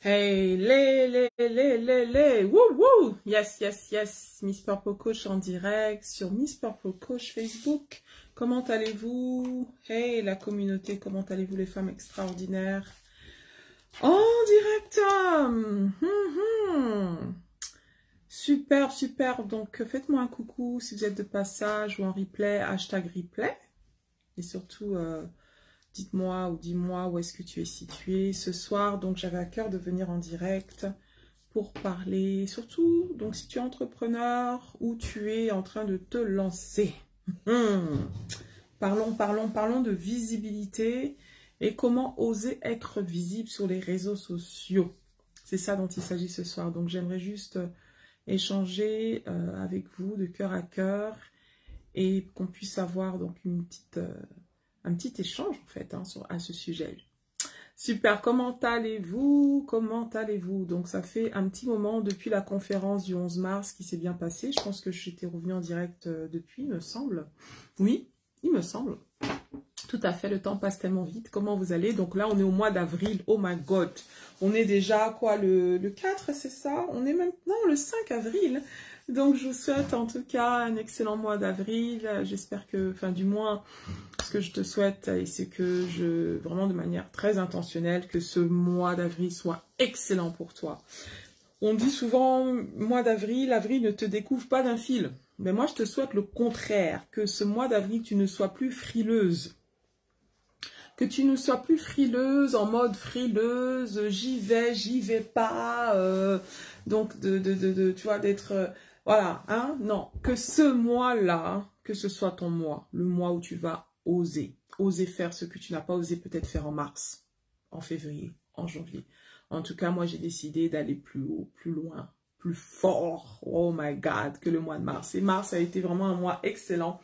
Hey, woo, woo, yes, yes, yes, Miss Purple Coach en direct sur Miss Purple Coach Facebook. Comment allez-vous? Hey, la communauté, comment allez-vous les femmes extraordinaires? En direct! Super, super, donc faites-moi un coucou si vous êtes de passage ou en replay, hashtag replay. Et surtout... dites-moi ou dis-moi où est-ce que tu es situé ce soir. Donc, j'avais à cœur de venir en direct pour parler, surtout, donc si tu es entrepreneur ou tu es en train de te lancer. Parlons de visibilité et comment oser être visible sur les réseaux sociaux. C'est ça dont il s'agit ce soir. Donc, j'aimerais juste échanger avec vous de cœur à cœur et qu'on puisse avoir donc une petite... un petit échange en fait à ce sujet. Super, comment allez-vous? Comment allez-vous? Donc ça fait un petit moment depuis la conférence du 11 mars qui s'est bien passée. Je pense que j'étais revenue en direct depuis, il me semble. Oui, il me semble. Tout à fait, le temps passe tellement vite. Comment vous allez? Donc là, on est au mois d'avril. Oh my God. On est déjà, quoi, le 4, c'est ça? On est maintenant le 5 avril. Donc, je vous souhaite en tout cas un excellent mois d'avril. J'espère que, enfin, du moins, ce que je te souhaite, et c'est que vraiment de manière très intentionnelle, que ce mois d'avril soit excellent pour toi. On dit souvent, mois d'avril, avril ne te découvre pas d'un fil. Mais moi, je te souhaite le contraire, que ce mois d'avril, tu ne sois plus frileuse. Que tu ne sois plus frileuse, en mode frileuse, j'y vais pas, donc tu vois, d'être, voilà, hein, non, que ce mois-là, que ce soit ton mois, le mois où tu vas oser faire ce que tu n'as pas osé peut-être faire en mars, en février, en janvier. En tout cas, moi, j'ai décidé d'aller plus haut, plus loin, plus fort, oh my God, que le mois de mars. Et mars a été vraiment un mois excellent.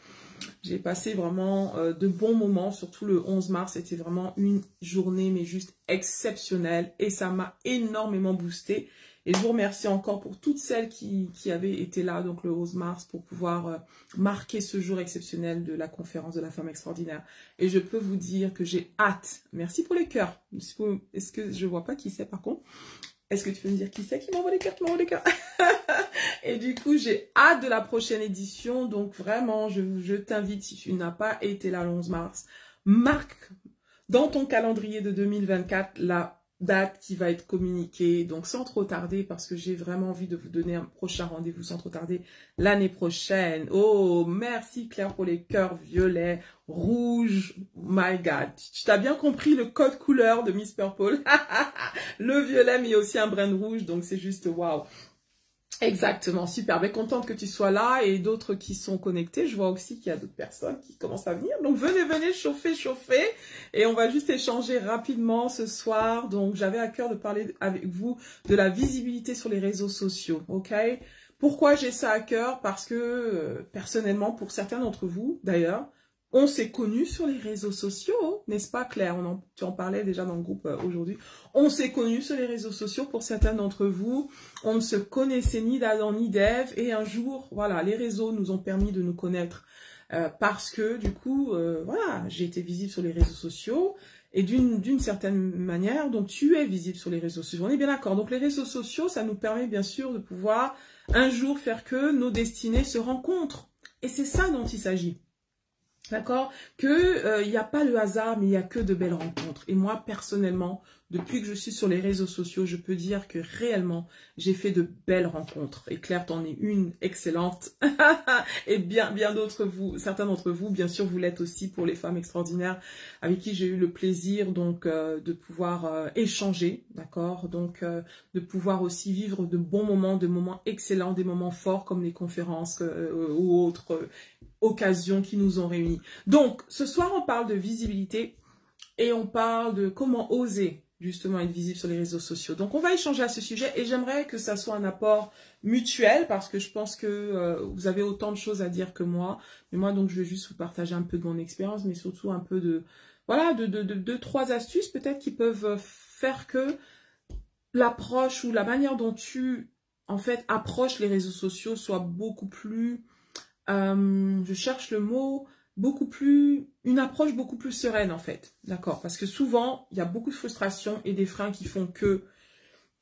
J'ai passé vraiment de bons moments, surtout le 11 mars, c'était vraiment une journée, mais juste exceptionnelle. Et ça m'a énormément boosté. Et je vous remercie encore pour toutes celles qui avaient été là, donc le 11 mars, pour pouvoir marquer ce jour exceptionnel de la conférence de la femme extraordinaire. Et je peux vous dire que j'ai hâte. Merci pour les cœurs. Est-ce que je vois pas qui c'est par contre? Est-ce que tu peux me dire qui c'est qui m'envoie les cœurs, qui m'envoie les cœurs? Et du coup, j'ai hâte de la prochaine édition. Donc vraiment, je t'invite, si tu n'as pas été là le 11 mars, marque dans ton calendrier de 2024 la date qui va être communiquée. Donc sans trop tarder, parce que j'ai vraiment envie de vous donner un prochain rendez-vous sans trop tarder l'année prochaine. Oh, merci Claire pour les cœurs violets, rouges. My God, tu t'as bien compris le code couleur de Miss Purple. Le violet, mais il y a aussi un brin de rouge, donc c'est juste waouh. Exactement, super, mais contente que tu sois là et d'autres qui sont connectés. Je vois aussi qu'il y a d'autres personnes qui commencent à venir. Donc venez, chauffer. Et on va juste échanger rapidement ce soir. Donc j'avais à cœur de parler avec vous de la visibilité sur les réseaux sociaux, ok? Pourquoi j'ai ça à cœur? Parce que personnellement, pour certains d'entre vous d'ailleurs, on s'est connus sur les réseaux sociaux, n'est-ce pas Claire? Tu en parlais déjà dans le groupe aujourd'hui. On s'est connus sur les réseaux sociaux pour certains d'entre vous. On ne se connaissait ni d'Adam ni d'Ève. Et un jour, voilà, les réseaux nous ont permis de nous connaître parce que du coup, voilà, j'ai été visible sur les réseaux sociaux. Et d'une certaine manière, donc tu es visible sur les réseaux sociaux. On est bien d'accord. Donc les réseaux sociaux, ça nous permet bien sûr de pouvoir un jour faire que nos destinées se rencontrent. Et c'est ça dont il s'agit. D'accord? Que il n'y a pas le hasard, mais il n'y a que de belles rencontres. Et moi, personnellement, depuis que je suis sur les réseaux sociaux, je peux dire que réellement, j'ai fait de belles rencontres. Et Claire, t'en es une excellente. Et bien d'autres, certains d'entre vous, bien sûr, vous l'êtes aussi pour les femmes extraordinaires avec qui j'ai eu le plaisir donc de pouvoir échanger, d'accord? Donc de pouvoir aussi vivre de bons moments, de moments excellents, des moments forts comme les conférences ou autres occasions qui nous ont réunis. Donc, ce soir, on parle de visibilité et on parle de comment oser justement être visible sur les réseaux sociaux. Donc, on va échanger à ce sujet et j'aimerais que ça soit un apport mutuel parce que je pense que vous avez autant de choses à dire que moi. Mais moi, donc, je vais juste vous partager un peu de mon expérience, mais surtout un peu de, voilà, de 3 astuces peut-être qui peuvent faire que l'approche ou la manière dont tu, en fait, approches les réseaux sociaux soit beaucoup plus... je cherche le mot, une approche beaucoup plus sereine en fait, d'accord? Parce que souvent, il y a beaucoup de frustration et des freins qui font que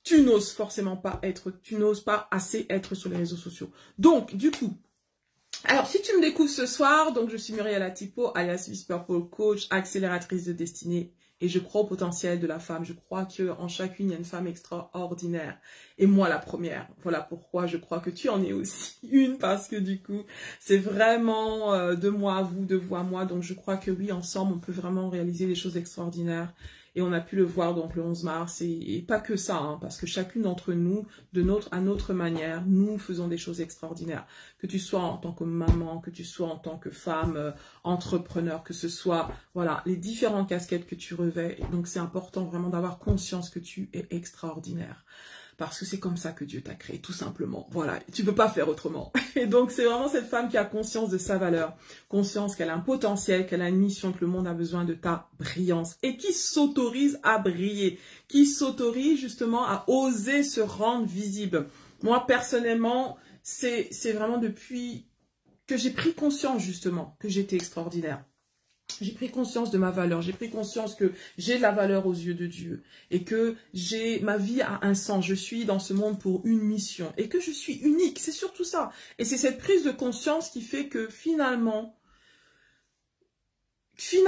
tu n'oses forcément pas être, tu n'oses pas assez être sur les réseaux sociaux. Donc, du coup, alors, si tu me découvres ce soir, donc je suis Muriel Atipo, alias Miss Purple Coach, accélératrice de destinée, et je crois au potentiel de la femme. Je crois qu'en chacune, il y a une femme extraordinaire. Et moi, la première. Voilà pourquoi je crois que tu en es aussi une, parce que du coup, c'est vraiment de moi à vous, de vous à moi. Donc, je crois que oui, ensemble, on peut vraiment réaliser des choses extraordinaires. Et on a pu le voir donc le 11 mars, et pas que ça, hein, parce que chacune d'entre nous, à notre manière, nous faisons des choses extraordinaires. Que tu sois en tant que maman, que tu sois en tant que femme, entrepreneur, que ce soit, voilà, les différentes casquettes que tu revêts. Et donc c'est important vraiment d'avoir conscience que tu es extraordinaire. Parce que c'est comme ça que Dieu t'a créé, tout simplement. Voilà, tu peux pas faire autrement. Et donc, c'est vraiment cette femme qui a conscience de sa valeur, conscience qu'elle a un potentiel, qu'elle a une mission, que le monde a besoin de ta brillance et qui s'autorise à briller, qui s'autorise justement à oser se rendre visible. Moi, personnellement, c'est vraiment depuis que j'ai pris conscience justement que j'étais extraordinaire. J'ai pris conscience de ma valeur, j'ai pris conscience que j'ai de la valeur aux yeux de Dieu et que ma vie a un sens, je suis dans ce monde pour une mission et que je suis unique, c'est surtout ça. Et c'est cette prise de conscience qui fait que finalement tu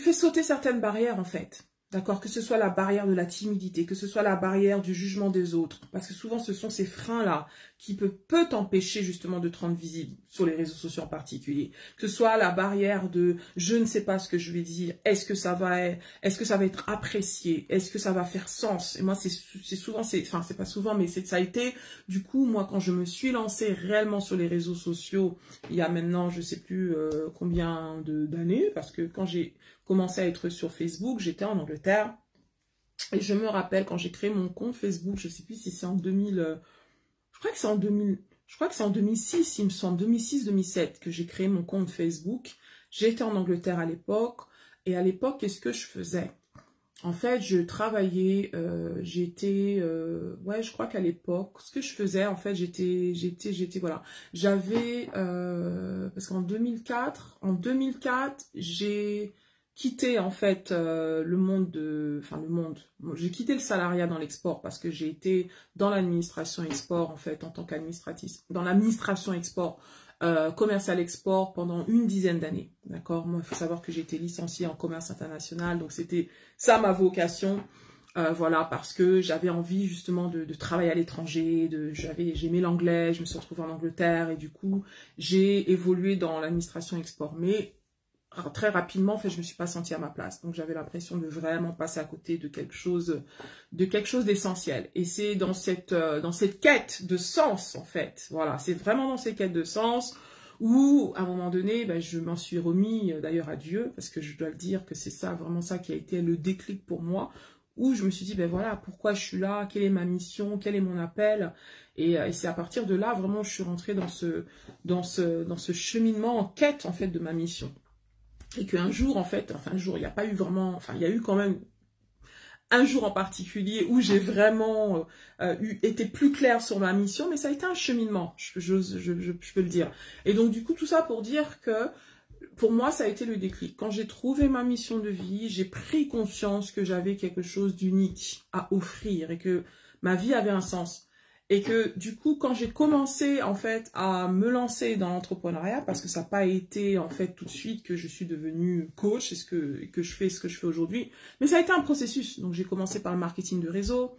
fais sauter certaines barrières en fait. D'accord, que ce soit la barrière de la timidité, que ce soit la barrière du jugement des autres. Parce que souvent, ce sont ces freins-là qui peut t'empêcher justement de te rendre visible sur les réseaux sociaux en particulier. Que ce soit la barrière de « je ne sais pas ce que je vais dire, est-ce que ça va être apprécié, est-ce que ça va faire sens ?» Et moi, c'est pas souvent, mais ça a été, du coup, moi, quand je me suis lancée réellement sur les réseaux sociaux, il y a maintenant, je sais plus combien d'années, parce que quand j'ai commencé à être sur Facebook, j'étais en Angleterre, et je me rappelle quand j'ai créé mon compte Facebook, je sais plus si c'est en 2000, je crois que c'est en 2006, il me semble, 2006-2007 que j'ai créé mon compte Facebook. J'étais en Angleterre à l'époque, et à l'époque, qu'est-ce que je faisais? En fait, je travaillais, ouais, je crois qu'à l'époque, ce que je faisais, en fait, voilà, j'avais, parce qu'en 2004, j'ai quitté en fait j'ai quitté le salariat dans l'export parce que j'ai été dans l'administration export en fait en tant qu'administratrice, dans l'administration export, commercial export pendant une dizaine d'années, d'accord. Moi, il faut savoir que j'ai été licenciée en commerce international, donc c'était ça ma vocation. Voilà, parce que j'avais envie justement de travailler à l'étranger, j'aimais l'anglais, je me suis retrouvée en Angleterre et du coup j'ai évolué dans l'administration export, mais très rapidement, en fait, je me suis pas sentie à ma place. Donc, j'avais l'impression de vraiment passer à côté de quelque chose d'essentiel. Et c'est dans cette quête de sens, en fait. Voilà, c'est vraiment dans ces quêtes de sens où, à un moment donné, ben, je m'en suis remis d'ailleurs à Dieu, parce que je dois le dire que c'est ça, vraiment ça qui a été le déclic pour moi, où je me suis dit, ben voilà, pourquoi je suis là, quelle est ma mission, quel est mon appel. Et c'est à partir de là, vraiment, je suis rentrée dans ce cheminement en quête, en fait, de ma mission. Et qu'un jour, en fait, enfin un jour, il n'y a pas eu vraiment, enfin il y a eu quand même un jour en particulier où j'ai vraiment été plus claire sur ma mission, mais ça a été un cheminement, je peux le dire. Et donc du coup, tout ça pour dire que, pour moi, ça a été le déclic. Quand j'ai trouvé ma mission de vie, j'ai pris conscience que j'avais quelque chose d'unique à offrir et que ma vie avait un sens. Et que du coup, quand j'ai commencé en fait à me lancer dans l'entrepreneuriat, parce que ça n'a pas été en fait tout de suite que je suis devenue coach et que je fais ce que je fais aujourd'hui, mais ça a été un processus. Donc j'ai commencé par le marketing de réseau.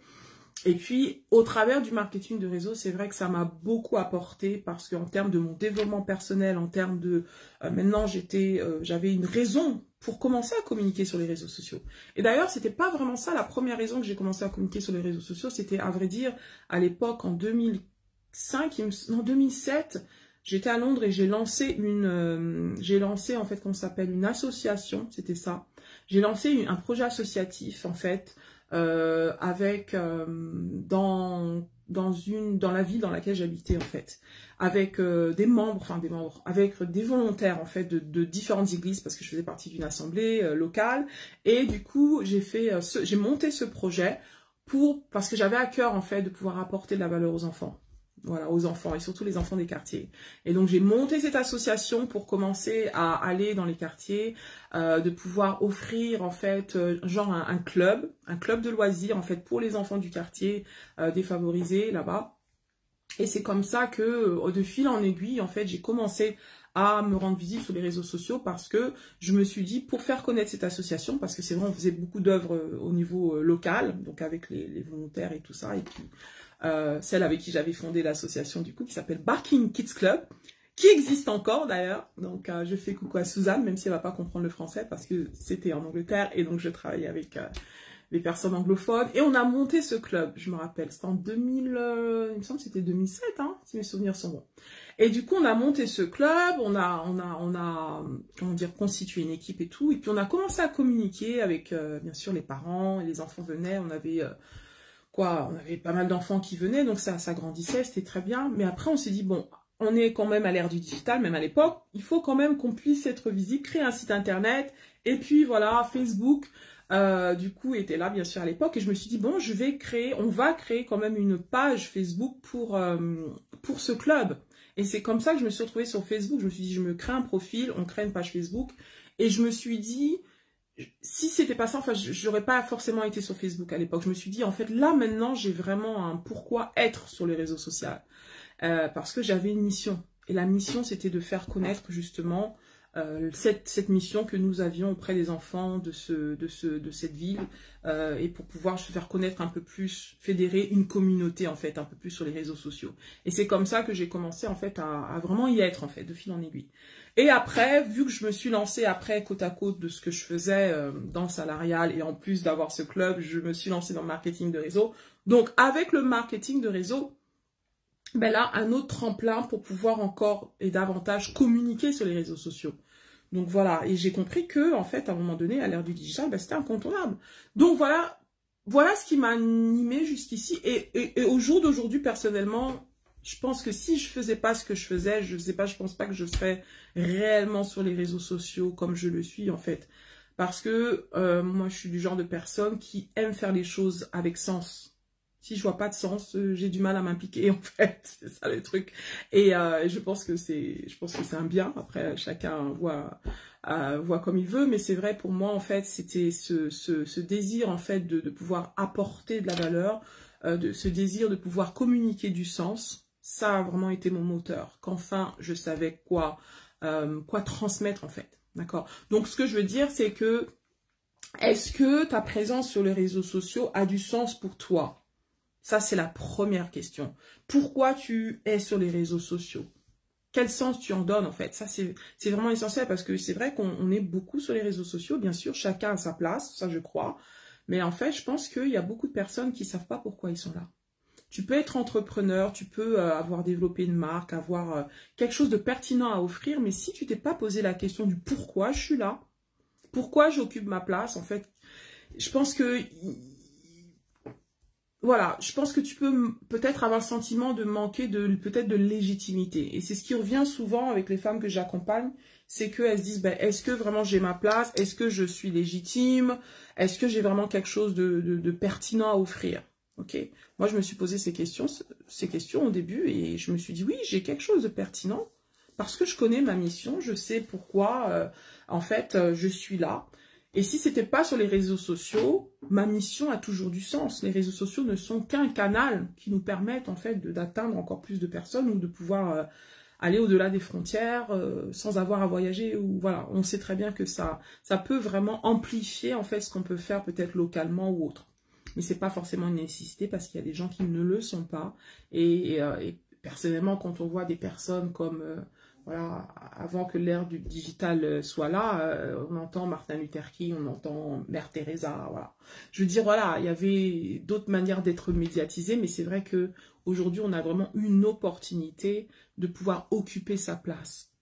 Et puis, au travers du marketing de réseau, c'est vrai que ça m'a beaucoup apporté parce qu'en termes de mon développement personnel, en termes de... maintenant, j'avais une raison pour commencer à communiquer sur les réseaux sociaux. Et d'ailleurs, c'était pas vraiment ça la première raison que j'ai commencé à communiquer sur les réseaux sociaux. C'était, à vrai dire, à l'époque, en 2007, j'étais à Londres et j'ai lancé en fait, comment ça s'appelle, une association, c'était ça. J'ai lancé un projet associatif, en fait, avec dans la ville dans laquelle j'habitais en fait, avec des membres, avec des volontaires en fait de différentes églises parce que je faisais partie d'une assemblée locale et du coup j'ai monté ce projet parce que j'avais à cœur en fait de pouvoir apporter de la valeur aux enfants. voilà, aux enfants et surtout les enfants des quartiers. Et donc j'ai monté cette association pour commencer à aller dans les quartiers, de pouvoir offrir en fait genre un club de loisirs en fait pour les enfants du quartier défavorisés là-bas. Et c'est comme ça que de fil en aiguille en fait j'ai commencé à me rendre visible sur les réseaux sociaux parce que je me suis dit, pour faire connaître cette association, parce que c'est vrai, on faisait beaucoup d'œuvres au niveau local, donc avec les volontaires et tout ça, et puis celle avec qui j'avais fondé l'association du coup, qui s'appelle Barking Kids Club, qui existe encore d'ailleurs, donc je fais coucou à Suzanne, même si elle va pas comprendre le français, parce que c'était en Angleterre, et donc je travaillais avec les personnes anglophones, et on a monté ce club, je me rappelle, c'était en 2000, il me semble que c'était 2007, hein, si mes souvenirs sont bons. Et du coup, on a monté ce club, on a comment dire, constitué une équipe et tout, et puis on a commencé à communiquer avec, bien sûr, les parents, et les enfants venaient, on avait pas mal d'enfants qui venaient, donc ça grandissait, c'était très bien, mais après on s'est dit, bon, on est quand même à l'ère du digital, même à l'époque, il faut quand même qu'on puisse être visible, créer un site internet, et puis voilà, Facebook, du coup, était là, bien sûr, à l'époque, et je me suis dit, bon, on va créer quand même une page Facebook pour ce club. Et c'est comme ça que je me suis retrouvée sur Facebook. Je me suis dit, je me crée un profil, on crée une page Facebook. Et je me suis dit, si c'était pas ça, enfin, j'aurais pas forcément été sur Facebook à l'époque. Je me suis dit, en fait, là, maintenant, j'ai vraiment un pourquoi être sur les réseaux sociaux. Parce que j'avais une mission. Et la mission, c'était de faire connaître, justement, cette mission que nous avions auprès des enfants de cette ville, et pour pouvoir se faire connaître un peu plus, fédérer une communauté en fait un peu plus sur les réseaux sociaux. Et c'est comme ça que j'ai commencé en fait à vraiment y être en fait, de fil en aiguille. Et après, vu que je me suis lancée après côte à côte de ce que je faisais dans le salarial, et en plus d'avoir ce club, je me suis lancée dans le marketing de réseau. Donc avec le marketing de réseau, ben là, un autre tremplin pour pouvoir encore et davantage communiquer sur les réseaux sociaux. Donc voilà, et j'ai compris que, en fait, à un moment donné, à l'ère du digital, ben, c'était incontournable. Donc voilà ce qui m'a animée jusqu'ici. Et au jour d'aujourd'hui, personnellement, je pense que si je faisais pas ce que je faisais, je pense pas que je serais réellement sur les réseaux sociaux comme je le suis, en fait. Parce que moi, je suis du genre de personne qui aime faire les choses avec sens. Si je vois pas de sens, j'ai du mal à m'impliquer en fait, c'est ça le truc. Et je pense que c'est un bien. Après, chacun voit comme il veut, mais c'est vrai pour moi en fait, c'était ce désir en fait de pouvoir apporter de la valeur, ce désir de pouvoir communiquer du sens. Ça a vraiment été mon moteur. Qu'enfin, je savais quoi transmettre en fait. D'accord. Donc ce que je veux dire, c'est que est-ce que ta présence sur les réseaux sociaux a du sens pour toi? Ça, c'est la première question. Pourquoi tu es sur les réseaux sociaux? Quel sens tu en donnes, en fait? Ça, c'est vraiment essentiel parce que c'est vrai qu'on est beaucoup sur les réseaux sociaux. Bien sûr, chacun a sa place, ça, je crois. Mais en fait, je pense qu'il y a beaucoup de personnes qui ne savent pas pourquoi ils sont là. Tu peux être entrepreneur, tu peux avoir développé une marque, avoir quelque chose de pertinent à offrir. Mais si tu t'es pas posé la question du pourquoi je suis là, pourquoi j'occupe ma place, en fait, je pense que... Voilà, je pense que tu peux peut-être avoir le sentiment de manquer peut-être de légitimité. Et c'est ce qui revient souvent avec les femmes que j'accompagne, c'est qu'elles se disent, ben, est-ce que vraiment j'ai ma place? Est-ce que je suis légitime? Est-ce que j'ai vraiment quelque chose de pertinent à offrir? Ok. Moi, je me suis posé ces questions au début et je me suis dit, oui, j'ai quelque chose de pertinent parce que je connais ma mission, je sais pourquoi, en fait, je suis là. Et si c'était pas sur les réseaux sociaux, ma mission a toujours du sens. Les réseaux sociaux ne sont qu'un canal qui nous permettent en fait d'atteindre encore plus de personnes ou de pouvoir aller au-delà des frontières sans avoir à voyager. Ou voilà, on sait très bien que ça peut vraiment amplifier en fait ce qu'on peut faire peut-être localement ou autre. Mais c'est pas forcément une nécessité parce qu'il y a des gens qui ne le sont pas. Et personnellement, quand on voit des personnes comme voilà, avant que l'ère du digital soit là, on entend Martin Luther King, on entend Mère Teresa, voilà. Je veux dire, voilà, il y avait d'autres manières d'être médiatisé, mais c'est vrai que aujourd'hui, on a vraiment une opportunité de pouvoir occuper sa place.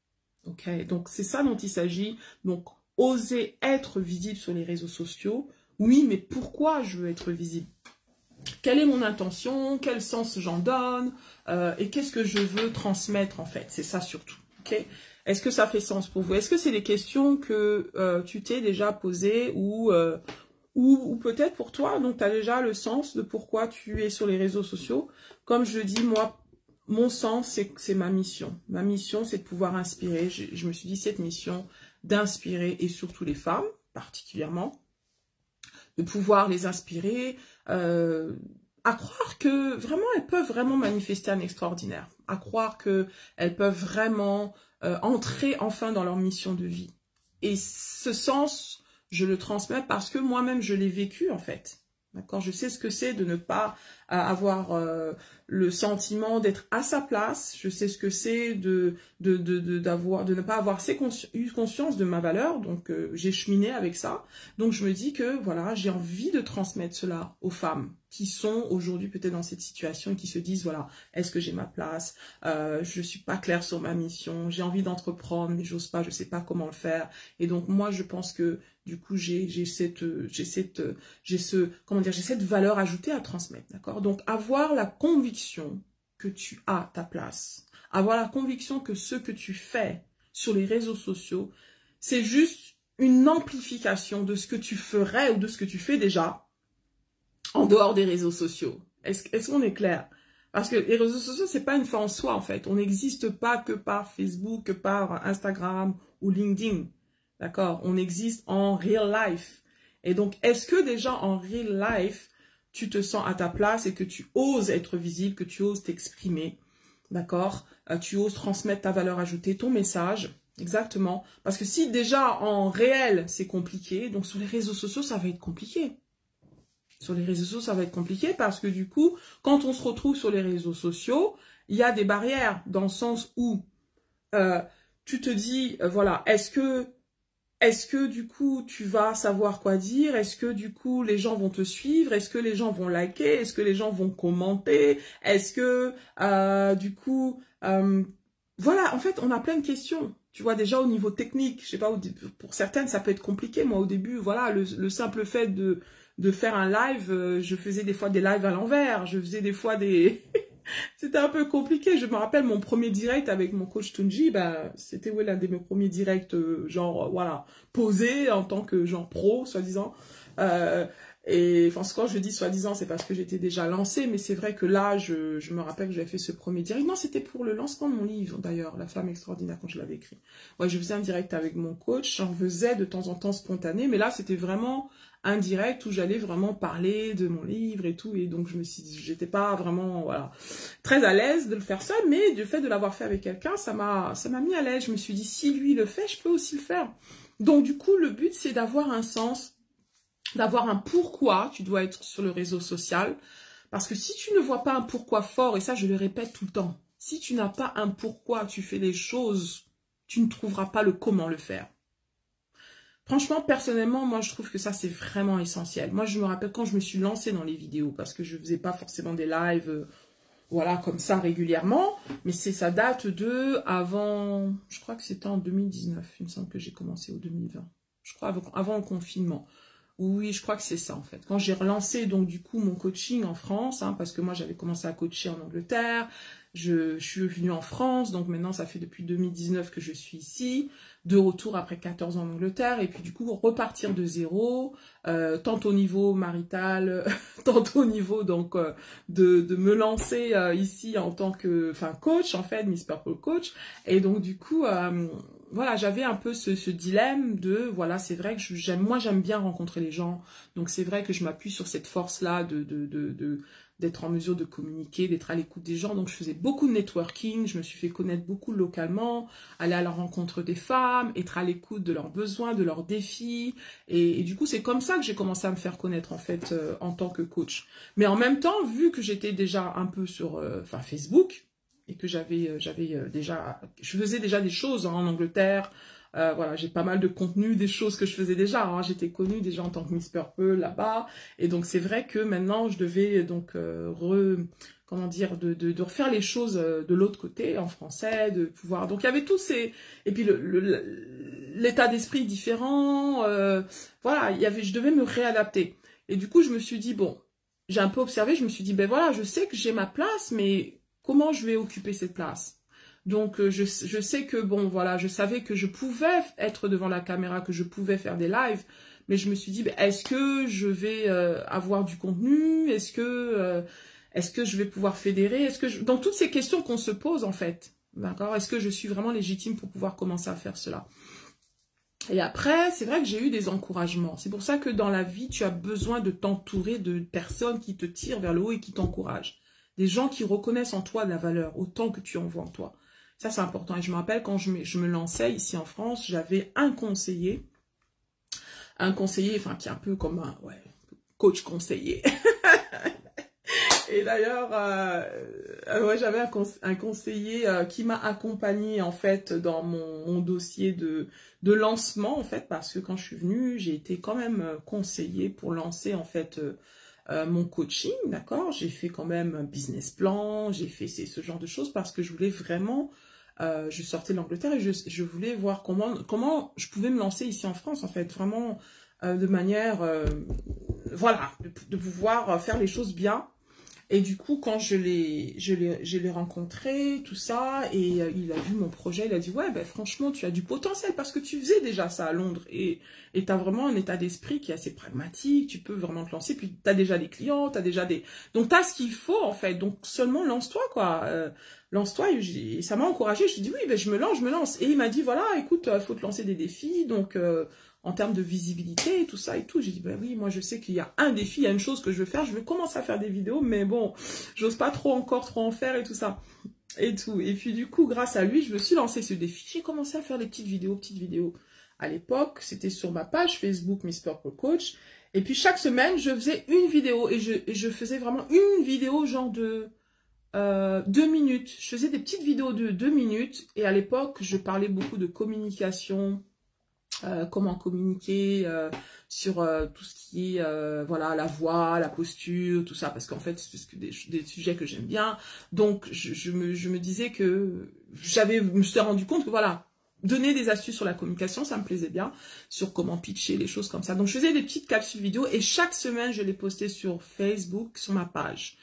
Ok, donc c'est ça dont il s'agit. Donc, oser être visible sur les réseaux sociaux. Oui, mais pourquoi je veux être visible? Quelle est mon intention? Quel sens j'en donne? Et qu'est-ce que je veux transmettre en fait? C'est ça surtout. Okay. Est-ce que ça fait sens pour vous? Est-ce que c'est des questions que tu t'es déjà posées ou peut-être pour toi, donc tu as déjà le sens de pourquoi tu es sur les réseaux sociaux? Comme je dis, moi, mon sens, c'est ma mission. Ma mission, c'est de pouvoir inspirer. Je me suis dit, cette mission d'inspirer, et surtout les femmes, particulièrement, de pouvoir les inspirer, à croire que vraiment, elles peuvent vraiment manifester un extraordinaire, à croire qu'elles peuvent vraiment entrer enfin dans leur mission de vie. Et ce sens, je le transmets parce que moi-même, je l'ai vécu en fait. D'accord, je sais ce que c'est de ne pas avoir le sentiment d'être à sa place. Je sais ce que c'est de ne pas avoir eu conscience de ma valeur. Donc, j'ai cheminé avec ça. Donc, je me dis que, voilà, j'ai envie de transmettre cela aux femmes qui sont aujourd'hui peut-être dans cette situation et qui se disent, voilà, est-ce que j'ai ma place? Je suis pas claire sur ma mission. J'ai envie d'entreprendre, mais j'ose pas, je sais pas comment le faire. Et donc, moi, je pense que, du coup, j'ai cette valeur ajoutée à transmettre, d'accord? Donc, avoir la conviction que tu as ta place, avoir la conviction que ce que tu fais sur les réseaux sociaux, c'est juste une amplification de ce que tu ferais ou de ce que tu fais déjà en dehors des réseaux sociaux. Est-ce qu'on est clair? Parce que les réseaux sociaux, c'est pas une fin en soi, en fait. On n'existe pas que par Facebook, que par Instagram ou LinkedIn. D'accord? On existe en real life. Et donc, est-ce que déjà en real life, tu te sens à ta place et que tu oses être visible, que tu oses t'exprimer? D'accord? Tu oses transmettre ta valeur ajoutée, ton message. Exactement. Parce que si déjà en réel, c'est compliqué, donc sur les réseaux sociaux, ça va être compliqué. Sur les réseaux sociaux, ça va être compliqué parce que du coup, quand on se retrouve sur les réseaux sociaux, il y a des barrières dans le sens où tu te dis, voilà, est-ce que du coup, tu vas savoir quoi dire? Est-ce que du coup, les gens vont te suivre? Est-ce que les gens vont liker? Est-ce que les gens vont commenter? Est-ce que du coup, voilà, en fait, on a plein de questions. Tu vois, déjà au niveau technique, je sais pas, pour certaines, ça peut être compliqué. Moi, au début, voilà, le simple fait de faire un live, je faisais des fois des lives à l'envers, je faisais des fois des... C'était un peu compliqué. Je me rappelle mon premier direct avec mon coach Tunji, bah, c'était l'un de mes premiers directs, genre, voilà, posé en tant que genre pro, soi-disant. Et enfin, quand je dis soi-disant, c'est parce que j'étais déjà lancée, mais c'est vrai que là, je me rappelle que j'avais fait ce premier direct. Non, c'était pour le lancement de mon livre, d'ailleurs, La femme extraordinaire, quand je l'avais écrit. Ouais, je faisais un direct avec mon coach, j'en faisais de temps en temps spontané, mais là, c'était vraiment un direct où j'allais vraiment parler de mon livre et tout, et donc j'étais pas vraiment, voilà, très à l'aise de le faire seul, mais du fait de l'avoir fait avec quelqu'un, ça m'a mis à l'aise. Je me suis dit, si lui le fait, je peux aussi le faire. Donc, du coup, le but, c'est d'avoir un sens, d'avoir un pourquoi tu dois être sur le réseau social. Parce que si tu ne vois pas un pourquoi fort, et ça je le répète tout le temps, si tu n'as pas un pourquoi tu fais les choses, tu ne trouveras pas le comment le faire. Franchement, personnellement, moi je trouve que ça c'est vraiment essentiel. Moi je me rappelle quand je me suis lancée dans les vidéos, parce que je faisais pas forcément des lives, voilà, comme ça régulièrement, mais ça date de avant, je crois que c'était en 2019, il me semble que j'ai commencé au 2020, je crois avant le confinement. Oui, je crois que c'est ça en fait. Quand j'ai relancé donc du coup mon coaching en France, hein, parce que moi j'avais commencé à coacher en Angleterre, je suis venue en France, donc maintenant ça fait depuis 2019 que je suis ici, de retour après 14 ans en Angleterre, et puis du coup repartir de zéro, tant au niveau marital, tant au niveau donc de me lancer ici en tant que coach en fait, Miss Purple Coach, et donc du coup voilà, j'avais un peu ce dilemme de, voilà, c'est vrai que j'aime bien rencontrer les gens, donc c'est vrai que je m'appuie sur cette force-là d'être en mesure de communiquer, d'être à l'écoute des gens, donc je faisais beaucoup de networking, je me suis fait connaître beaucoup localement, aller à la rencontre des femmes, être à l'écoute de leurs besoins, de leurs défis, et du coup c'est comme ça que j'ai commencé à me faire connaître en fait en tant que coach. Mais en même temps, vu que j'étais déjà un peu sur Facebook, et que je faisais déjà des choses en Angleterre, voilà, j'ai pas mal de contenu, des choses que je faisais déjà, hein. J'étais connue déjà en tant que Miss Purple là-bas, et donc c'est vrai que maintenant je devais donc comment dire, de refaire les choses de l'autre côté, en français, de pouvoir, donc il y avait tous ces, et puis l'état d'esprit différent, voilà, je devais me réadapter, et du coup je me suis dit, bon, j'ai un peu observé, je me suis dit, ben voilà, je sais que j'ai ma place, mais comment je vais occuper cette place? Donc, je sais que, bon, voilà, je savais que je pouvais être devant la caméra, que je pouvais faire des lives, mais je me suis dit, est-ce que je vais avoir du contenu? Est-ce Est-ce que je vais pouvoir fédérer? Dans toutes ces questions qu'on se pose, en fait, d'accord? Est-ce que je suis vraiment légitime pour pouvoir commencer à faire cela? Et après, c'est vrai que j'ai eu des encouragements. C'est pour ça que dans la vie, tu as besoin de t'entourer de personnes qui te tirent vers le haut et qui t'encouragent. Des gens qui reconnaissent en toi de la valeur, autant que tu en vois en toi. Ça, c'est important. Et je me rappelle, quand je me lançais ici en France, j'avais un conseiller, enfin, qui est un peu comme un coach conseiller. Et d'ailleurs, j'avais un conseiller qui m'a accompagné en fait dans mon dossier de lancement en fait, parce que quand je suis venue, j'ai été quand même conseillée pour lancer en fait mon coaching, d'accord? J'ai fait quand même un business plan, j'ai fait ce genre de choses parce que je voulais vraiment, je sortais de l'Angleterre et je voulais voir comment je pouvais me lancer ici en France en fait, vraiment de manière, voilà, de pouvoir faire les choses bien. Et du coup, quand je l'ai rencontré, tout ça, et il a vu mon projet, il a dit, ouais, ben franchement, tu as du potentiel, parce que tu faisais déjà ça à Londres, et tu as vraiment un état d'esprit qui est assez pragmatique, tu peux vraiment te lancer, puis tu as déjà des clients, tu as déjà des... Donc, tu as ce qu'il faut, en fait, donc seulement lance-toi, quoi. Lance-toi, et ça m'a encouragée, je lui ai dit, oui, ben je me lance. Et il m'a dit, voilà, écoute, il faut te lancer des défis, donc... en termes de visibilité et tout ça et tout. J'ai dit, ben oui, moi je sais qu'il y a un défi, il y a une chose que je veux faire, je vais commencer à faire des vidéos, mais bon, j'ose pas trop en faire et tout ça. Et tout. Et puis du coup, grâce à lui, je me suis lancé ce défi. J'ai commencé à faire des petites vidéos. À l'époque, c'était sur ma page Facebook Miss Purple Coach. Et puis chaque semaine, je faisais une vidéo et je faisais vraiment une vidéo genre de 2 minutes. Je faisais des petites vidéos de 2 minutes et à l'époque, je parlais beaucoup de communication, comment communiquer sur tout ce qui est voilà, la voix, la posture, tout ça, parce qu'en fait c'est des sujets que j'aime bien. Donc je me disais que je me suis rendu compte que voilà, donner des astuces sur la communication, ça me plaisait bien, sur comment pitcher, les choses comme ça. Donc je faisais des petites capsules vidéo et chaque semaine je les postais sur Facebook, sur ma page.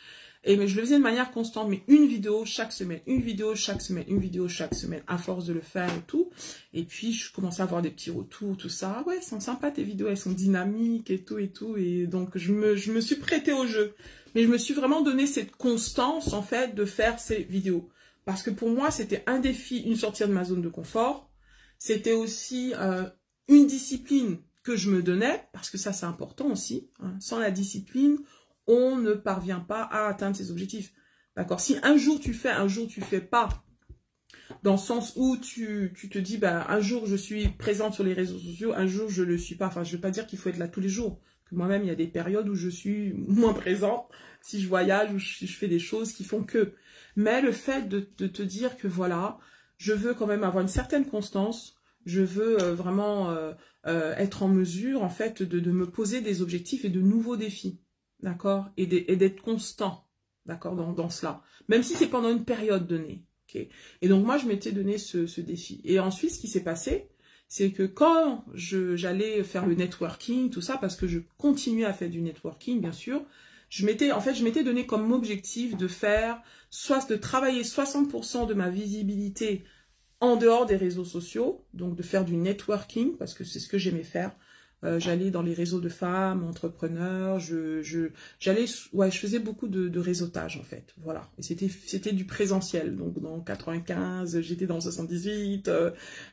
Mais je le faisais de manière constante, mais une vidéo chaque semaine, une vidéo chaque semaine, à force de le faire et tout. Et puis, je commençais à avoir des petits retours, tout ça. Ouais, elles sont sympas tes vidéos, elles sont dynamiques et tout et tout. Et donc, je me suis prêtée au jeu. Mais je me suis vraiment donné cette constance, en fait, de faire ces vidéos. Parce que pour moi, c'était un défi, une sortie de ma zone de confort. C'était aussi une discipline que je me donnais, parce que ça, c'est important aussi. Hein. Sans la discipline, on ne parvient pas à atteindre ses objectifs. D'accord? Si un jour tu fais, un jour tu fais pas, dans le sens où tu te dis, bah, un jour je suis présente sur les réseaux sociaux, un jour je le suis pas. Enfin, je veux pas dire qu'il faut être là tous les jours. Que moi-même, il y a des périodes où je suis moins présente, si je voyage ou je fais des choses qui font que. Mais le fait de te dire que voilà, je veux quand même avoir une certaine constance, je veux vraiment être en mesure, en fait, de me poser des objectifs et de nouveaux défis. D'accord, et d'être constant, d'accord, dans cela, même si c'est pendant une période donnée, ok. Et donc moi je m'étais donné ce défi. Et ensuite ce qui s'est passé, c'est que quand j'allais faire le networking, tout ça, parce que je continuais à faire du networking, bien sûr, je m'étais donné comme objectif de travailler 60% de ma visibilité en dehors des réseaux sociaux, donc de faire du networking, parce que c'est ce que j'aimais faire. J'allais dans les réseaux de femmes, entrepreneurs, je faisais beaucoup de réseautage en fait, voilà. Et c'était du présentiel, donc dans 95, j'étais dans 78,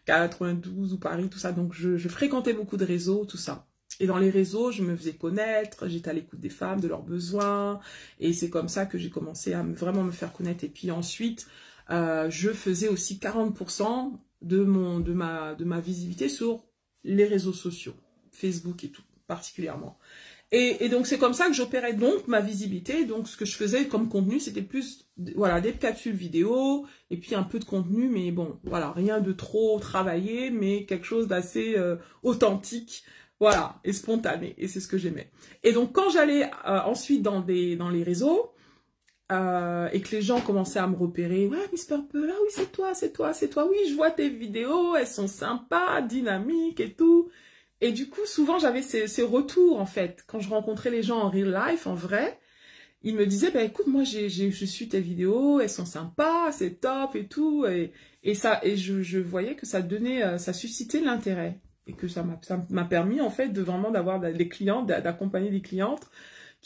92 ou Paris, tout ça, donc je fréquentais beaucoup de réseaux, tout ça. Et dans les réseaux, je me faisais connaître, j'étais à l'écoute des femmes, de leurs besoins, et c'est comme ça que j'ai commencé à vraiment me faire connaître. Et puis ensuite, je faisais aussi 40% de ma visibilité sur les réseaux sociaux. Facebook et tout, particulièrement. Et donc, c'est comme ça que j'opérais donc ma visibilité. Donc, ce que je faisais comme contenu, c'était plus, voilà, des capsules vidéo, et puis un peu de contenu, mais bon, voilà, rien de trop travaillé, mais quelque chose d'assez authentique, voilà, et spontané, et c'est ce que j'aimais. Et donc, quand j'allais ensuite dans les réseaux, et que les gens commençaient à me repérer, ouais, Miss Purple, ah oui, c'est toi, oui, je vois tes vidéos, elles sont sympas, dynamiques et tout. Et du coup, souvent, j'avais ces retours, en fait. Quand je rencontrais les gens en real life, en vrai, ils me disaient, bah, écoute, moi, je suis tes vidéos, elles sont sympas, c'est top et tout. Et je voyais que ça suscitait l'intérêt. Et que ça m'a permis, en fait, vraiment d'avoir des clientes, d'accompagner des clientes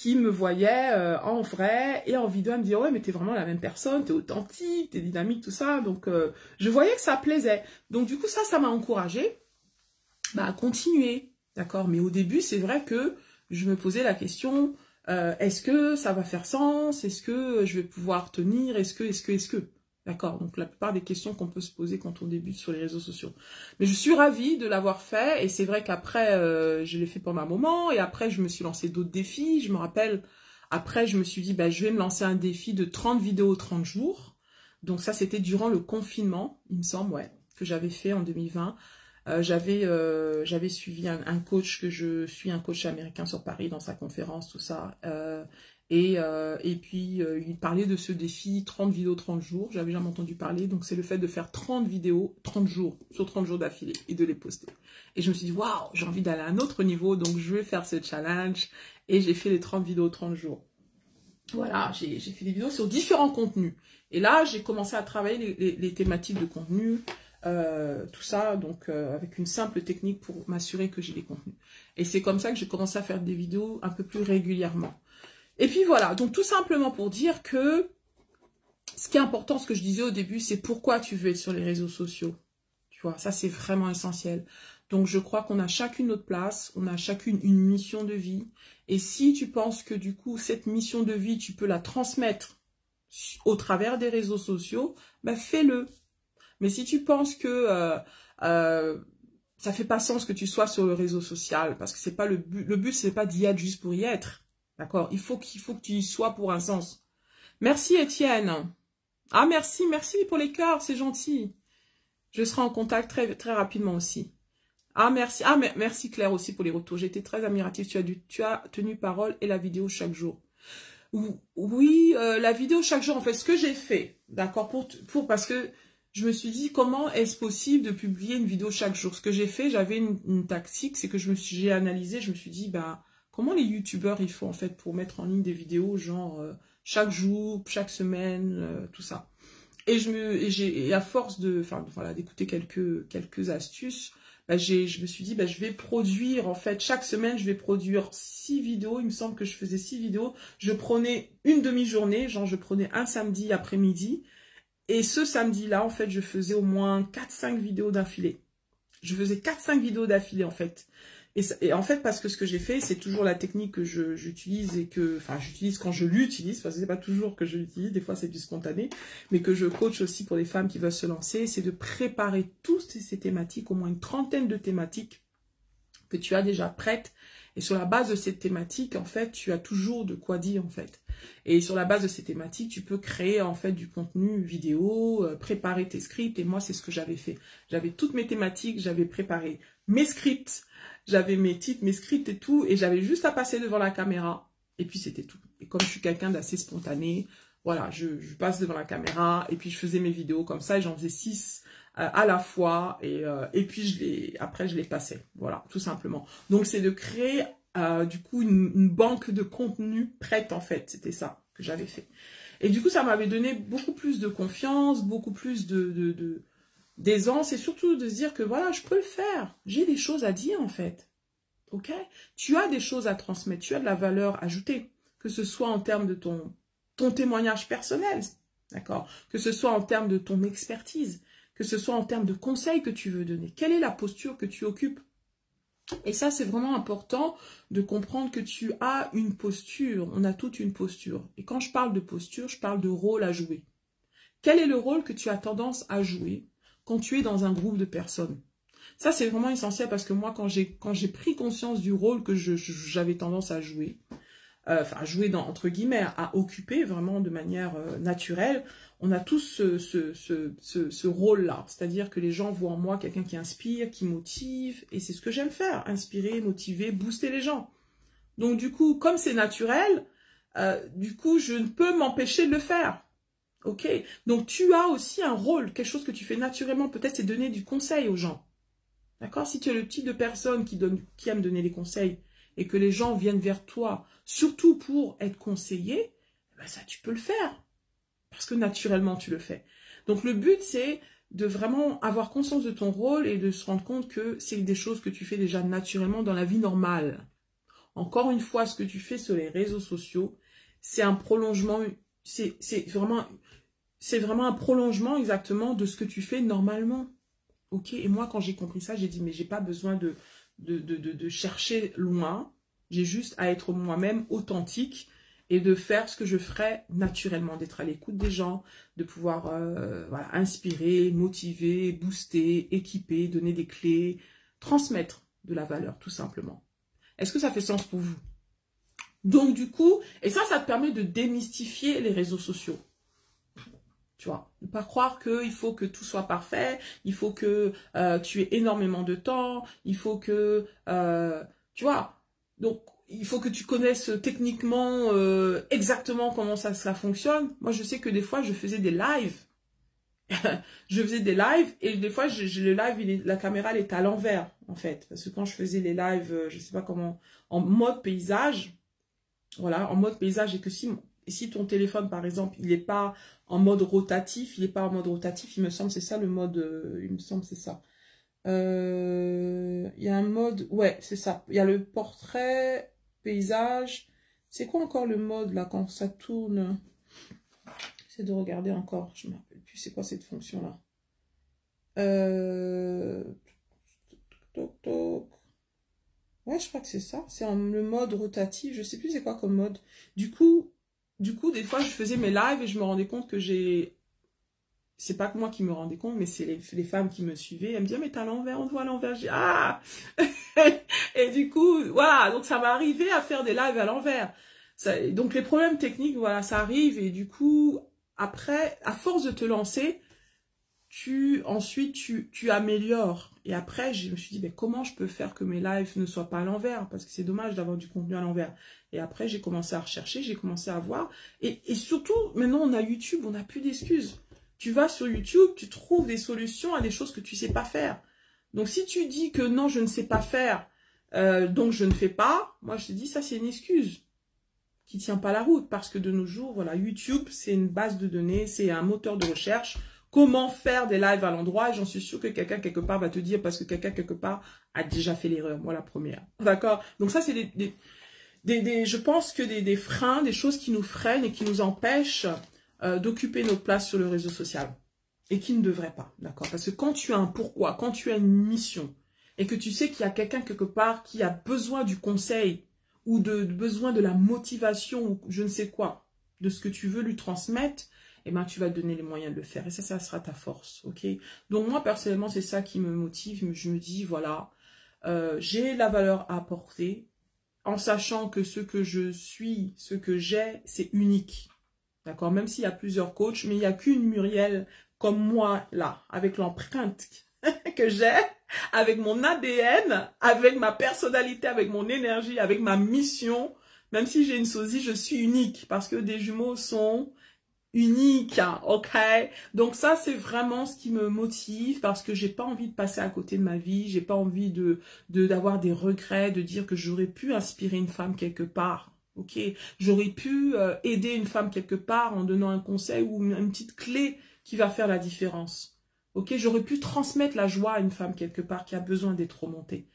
qui me voyait en vrai et en vidéo, elle me disait, ouais, mais t'es vraiment la même personne, t'es authentique, t'es dynamique, tout ça. Donc, je voyais que ça plaisait. Donc, du coup, ça m'a encouragée à continuer, d'accord? Mais au début, c'est vrai que je me posais la question, est-ce que ça va faire sens? Est-ce que je vais pouvoir tenir? Est-ce que? D'accord? Donc, la plupart des questions qu'on peut se poser quand on débute sur les réseaux sociaux. Mais je suis ravie de l'avoir fait. Et c'est vrai qu'après, je l'ai fait pendant un moment. Et après, je me suis lancé d'autres défis. Je me rappelle, après, je me suis dit, je vais me lancer un défi de 30 vidéos 30 jours. Donc, ça, c'était durant le confinement, il me semble, ouais, que j'avais fait en 2020. J'avais suivi un coach un coach américain sur Paris dans sa conférence, tout ça. Et puis, il parlait de ce défi 30 vidéos 30 jours. J'avais jamais entendu parler. Donc, c'est le fait de faire 30 vidéos 30 jours, sur 30 jours d'affilée et de les poster. Et je me suis dit, waouh, j'ai envie d'aller à un autre niveau. Donc, je vais faire ce challenge. Et j'ai fait les 30 vidéos 30 jours. Voilà, j'ai fait des vidéos sur différents contenus. Et là, j'ai commencé à travailler les thématiques de contenu. Tout ça, donc avec une simple technique pour m'assurer que j'ai des contenus. Et c'est comme ça que j'ai commencé à faire des vidéos un peu plus régulièrement. Et puis voilà, donc tout simplement pour dire que ce qui est important, ce que je disais au début, c'est pourquoi tu veux être sur les réseaux sociaux. Tu vois, ça c'est vraiment essentiel. Donc je crois qu'on a chacune notre place, on a chacune une mission de vie. Et si tu penses que du coup, cette mission de vie, tu peux la transmettre au travers des réseaux sociaux, fais-le. Mais si tu penses que ça fait pas sens que tu sois sur le réseau social, parce que c'est pas le but c'est pas d'y être juste pour y être, d'accord? Il faut que tu y sois pour un sens. Merci Étienne. Ah merci pour les cœurs, c'est gentil. Je serai en contact très très rapidement aussi. Ah merci, merci Claire aussi pour les retours. J'ai été très admirative. Tu as tenu parole et la vidéo chaque jour. Oui, la vidéo chaque jour. En fait, ce que j'ai fait, d'accord, parce que je me suis dit, comment est-ce possible de publier une vidéo chaque jour? Ce que j'ai fait, j'avais une tactique, c'est que j'ai analysé, je me suis dit, comment les youtubeurs ils font en fait pour mettre en ligne des vidéos, genre chaque jour, chaque semaine, tout ça. Et à force d'écouter quelques astuces, je me suis dit, je vais produire, en fait, chaque semaine, je vais produire 6 vidéos. Il me semble que je faisais 6 vidéos. Je prenais une demi-journée, genre je prenais un samedi après-midi. Et ce samedi-là, en fait, je faisais au moins 4-5 vidéos d'affilée. Je faisais 4-5 vidéos d'affilée, en fait. Et en fait, parce que ce que j'ai fait, c'est toujours la technique que j'utilise j'utilise quand je l'utilise, parce que c'est pas toujours que je l'utilise, des fois c'est du spontané, mais que je coach aussi pour les femmes qui veulent se lancer, c'est de préparer toutes ces thématiques, au moins une trentaine de thématiques que tu as déjà prêtes. Et sur la base de ces thématiques, en fait, tu as toujours de quoi dire, en fait. Et sur la base de ces thématiques, tu peux créer, en fait, du contenu vidéo, préparer tes scripts. Et moi, c'est ce que j'avais fait. J'avais toutes mes thématiques, j'avais préparé mes scripts, j'avais mes titres, mes scripts et tout. Et j'avais juste à passer devant la caméra. Et puis, c'était tout. Et comme je suis quelqu'un d'assez spontané, voilà, je passe devant la caméra. Et puis, je faisais mes vidéos comme ça. Et j'en faisais 6 à la fois, et puis après je les passais, voilà, tout simplement. Donc c'est de créer du coup une banque de contenu prête, en fait, c'était ça que j'avais fait. Et du coup ça m'avait donné beaucoup plus de confiance, beaucoup plus d'aisance, et surtout de se dire que voilà, je peux le faire, j'ai des choses à dire, en fait, ok? Tu as des choses à transmettre, tu as de la valeur ajoutée, que ce soit en termes de ton témoignage personnel, d'accord, que ce soit en termes de ton expertise, que ce soit en termes de conseils que tu veux donner. Quelle est la posture que tu occupes? Et ça, c'est vraiment important de comprendre que tu as une posture. On a toute une posture. Et quand je parle de posture, je parle de rôle à jouer. Quel est le rôle que tu as tendance à jouer quand tu es dans un groupe de personnes? Ça, c'est vraiment essentiel parce que moi, quand j'ai pris conscience du rôle que j'avais tendance à jouer, jouer entre guillemets, à occuper vraiment de manière naturelle, on a tous ce rôle-là. C'est-à-dire que les gens voient en moi quelqu'un qui inspire, qui motive, et c'est ce que j'aime faire, inspirer, motiver, booster les gens. Donc du coup, comme c'est naturel, du coup, je ne peux m'empêcher de le faire. Ok? Donc tu as aussi un rôle, quelque chose que tu fais naturellement, peut-être c'est donner du conseil aux gens. D'accord? Si tu es le type de personne qui aime donner des conseils, et que les gens viennent vers toi, surtout pour être conseillé, ça tu peux le faire. Parce que naturellement tu le fais. Donc le but c'est de vraiment avoir conscience de ton rôle et de se rendre compte que c'est des choses que tu fais déjà naturellement dans la vie normale. Encore une fois, ce que tu fais sur les réseaux sociaux, c'est un prolongement, c'est vraiment un prolongement exactement de ce que tu fais normalement. Ok, et moi, quand j'ai compris ça, j'ai dit, mais j'ai pas besoin de chercher loin. J'ai juste à être moi-même authentique et de faire ce que je ferais naturellement, d'être à l'écoute des gens, de pouvoir voilà, inspirer, motiver, booster, équiper, donner des clés, transmettre de la valeur, tout simplement. Est-ce que ça fait sens pour vous? Donc, du coup, et ça te permet de démystifier les réseaux sociaux. Tu vois, ne pas croire qu'il faut que tout soit parfait, il faut que tu aies énormément de temps, il faut que, tu vois, donc il faut que tu connaisses techniquement exactement comment ça fonctionne. Moi, je sais que des fois, je faisais des lives. Je faisais des lives et des fois, le live, la caméra, elle est à l'envers, en fait. Parce que quand je faisais les lives, je sais pas comment, en mode paysage, voilà, en mode paysage, et que si ton téléphone, par exemple, il n'est pas en mode rotatif, il me semble, c'est ça le mode, il me semble, c'est ça. Il y a un mode, ouais, c'est ça. Il y a le portrait, paysage. C'est quoi encore le mode, là, quand ça tourne? J'essaie de regarder encore, je ne me rappelle plus, c'est quoi cette fonction-là? Toc, toc. Ouais, je crois que c'est ça. C'est le mode rotatif. Je sais plus c'est quoi comme mode. Du coup, des fois, je faisais mes lives et je me rendais compte que c'est pas que moi qui me rendais compte, mais c'est les femmes qui me suivaient. Elles me disaient, mais t'es à l'envers, on te voit à l'envers. Je dis, ah. Et du coup, voilà. Donc, ça m'est arrivé à faire des lives à l'envers. Donc, les problèmes techniques, voilà, ça arrive. Et du coup, après, à force de te lancer, ensuite tu améliores. Et après, je me suis dit, mais comment je peux faire que mes lives ne soient pas à l'envers? Parce que c'est dommage d'avoir du contenu à l'envers. Et après, j'ai commencé à rechercher, j'ai commencé à voir. Et surtout, maintenant, on a YouTube, on n'a plus d'excuses. Tu vas sur YouTube, tu trouves des solutions à des choses que tu sais pas faire. Donc, si tu dis que non, je ne sais pas faire, donc je ne fais pas, moi, je te dis, ça, c'est une excuse qui tient pas la route. Parce que de nos jours, voilà, YouTube, c'est une base de données, c'est un moteur de recherche. Comment faire des lives à l'endroit, et j'en suis sûre que quelqu'un quelque part va te dire, parce que quelqu'un quelque part a déjà fait l'erreur, moi la première. D'accord? Donc ça, c'est je pense que des freins, des choses qui nous freinent et qui nous empêchent d'occuper notre place sur le réseau social. Et qui ne devraient pas, d'accord? Parce que quand tu as un pourquoi, quand tu as une mission, et que tu sais qu'il y a quelqu'un quelque part qui a besoin du conseil, ou besoin de la motivation, ou je ne sais quoi, de ce que tu veux lui transmettre, eh ben, tu vas te donner les moyens de le faire. Et ça sera ta force, ok? Donc, moi, personnellement, c'est ça qui me motive. Je me dis, voilà, j'ai la valeur à apporter en sachant que ce que je suis, ce que j'ai, c'est unique. D'accord? Même s'il y a plusieurs coachs, mais il n'y a qu'une Muriel comme moi, là, avec l'empreinte que j'ai, avec mon ADN, avec ma personnalité, avec mon énergie, avec ma mission. Même si j'ai une sosie, je suis unique parce que des jumeaux sont unique, ok? Donc ça, c'est vraiment ce qui me motive parce que j'ai pas envie de passer à côté de ma vie, j'ai pas envie d'avoir des regrets, de dire que j'aurais pu inspirer une femme quelque part, ok? J'aurais pu aider une femme quelque part en donnant un conseil ou une petite clé qui va faire la différence, ok? J'aurais pu transmettre la joie à une femme quelque part qui a besoin d'être remontée.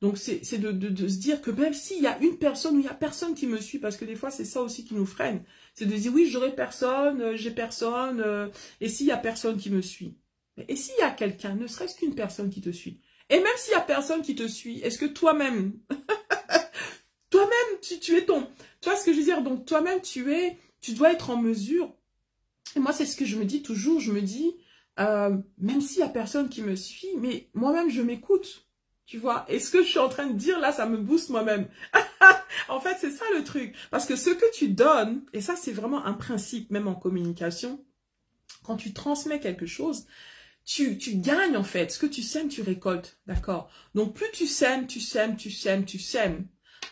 Donc, c'est de se dire que même s'il y a une personne ou il y a personne qui me suit, parce que des fois, c'est ça aussi qui nous freine. C'est de dire, oui, j'aurai personne, j'ai personne, et s'il y a personne qui me suit? Et s'il y a quelqu'un, ne serait-ce qu'une personne qui te suit? Et même s'il y a personne qui te suit, est-ce que toi-même, tu es ton... Tu vois ce que je veux dire? Donc, toi-même, tu dois être en mesure. Et moi, c'est ce que je me dis toujours. Je me dis, même s'il y a personne qui me suit, mais moi-même, je m'écoute. Tu vois, et ce que je suis en train de dire là, ça me booste moi-même. En fait, c'est ça le truc. Parce que ce que tu donnes, et ça c'est vraiment un principe, même en communication, quand tu transmets quelque chose, tu gagnes en fait. Ce que tu sèmes, tu récoltes. D'accord? Donc plus tu sèmes,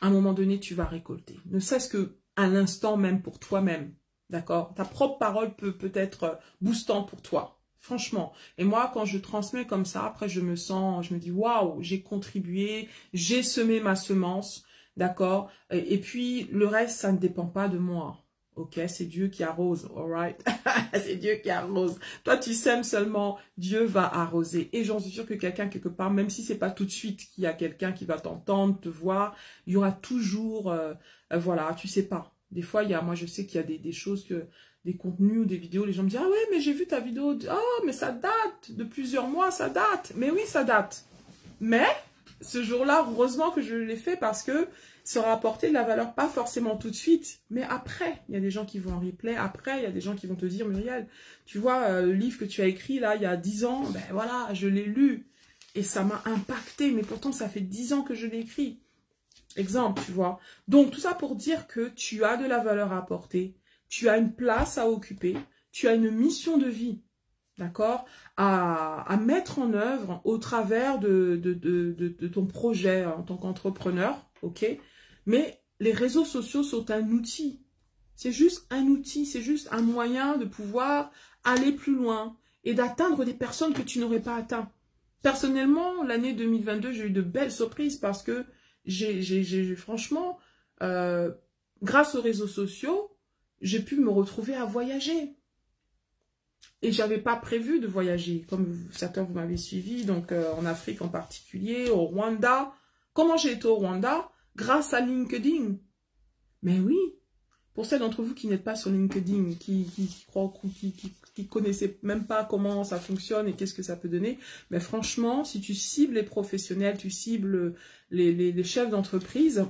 à un moment donné, tu vas récolter. Ne serait-ce que à l'instant même pour toi-même. D'accord? Ta propre parole peut être boostant pour toi. Franchement. Et moi, quand je transmets comme ça, après, je me dis, waouh, j'ai contribué, j'ai semé ma semence, d'accord? Et puis, le reste, ça ne dépend pas de moi, Ok, c'est Dieu qui arrose, alright? C'est Dieu qui arrose. Toi, tu sèmes seulement, Dieu va arroser. Et j'en suis sûre que quelqu'un, quelque part, même si c'est pas tout de suite qu'il y a quelqu'un qui va t'entendre, te voir, il y aura toujours, voilà, tu sais pas. Des fois, moi, je sais qu'il y a des choses des contenus ou des vidéos, les gens me disent, ah ouais, mais j'ai vu ta vidéo, oh, mais ça date de plusieurs mois, ça date. Mais oui, ça date. Mais, ce jour-là, heureusement que je l'ai fait parce que ça aura apporté de la valeur, pas forcément tout de suite, mais après. Il y a des gens qui vont en replay, après, il y a des gens qui vont te dire, Muriel, tu vois, le livre que tu as écrit là, il y a 10 ans, ben voilà, je l'ai lu et ça m'a impacté, mais pourtant, ça fait 10 ans que je l'ai écrit. Exemple, tu vois. Donc, tout ça pour dire que tu as de la valeur à apporter, tu as une place à occuper, tu as une mission de vie, d'accord, à mettre en œuvre au travers de ton projet en tant qu'entrepreneur, ok. Mais les réseaux sociaux sont un outil. C'est juste un outil, c'est juste un moyen de pouvoir aller plus loin et d'atteindre des personnes que tu n'aurais pas atteint. Personnellement, l'année 2022, j'ai eu de belles surprises parce que franchement, grâce aux réseaux sociaux, j'ai pu me retrouver à voyager. Et j'avais pas prévu de voyager, comme certains vous m'avez suivi, donc en Afrique en particulier, au Rwanda. Comment j'ai été au Rwanda? Grâce à LinkedIn. Mais oui, pour celles d'entre vous qui n'êtes pas sur LinkedIn, qui connaissaient même pas comment ça fonctionne et qu'est-ce que ça peut donner, mais franchement, si tu cibles les professionnels, tu cibles les chefs d'entreprise,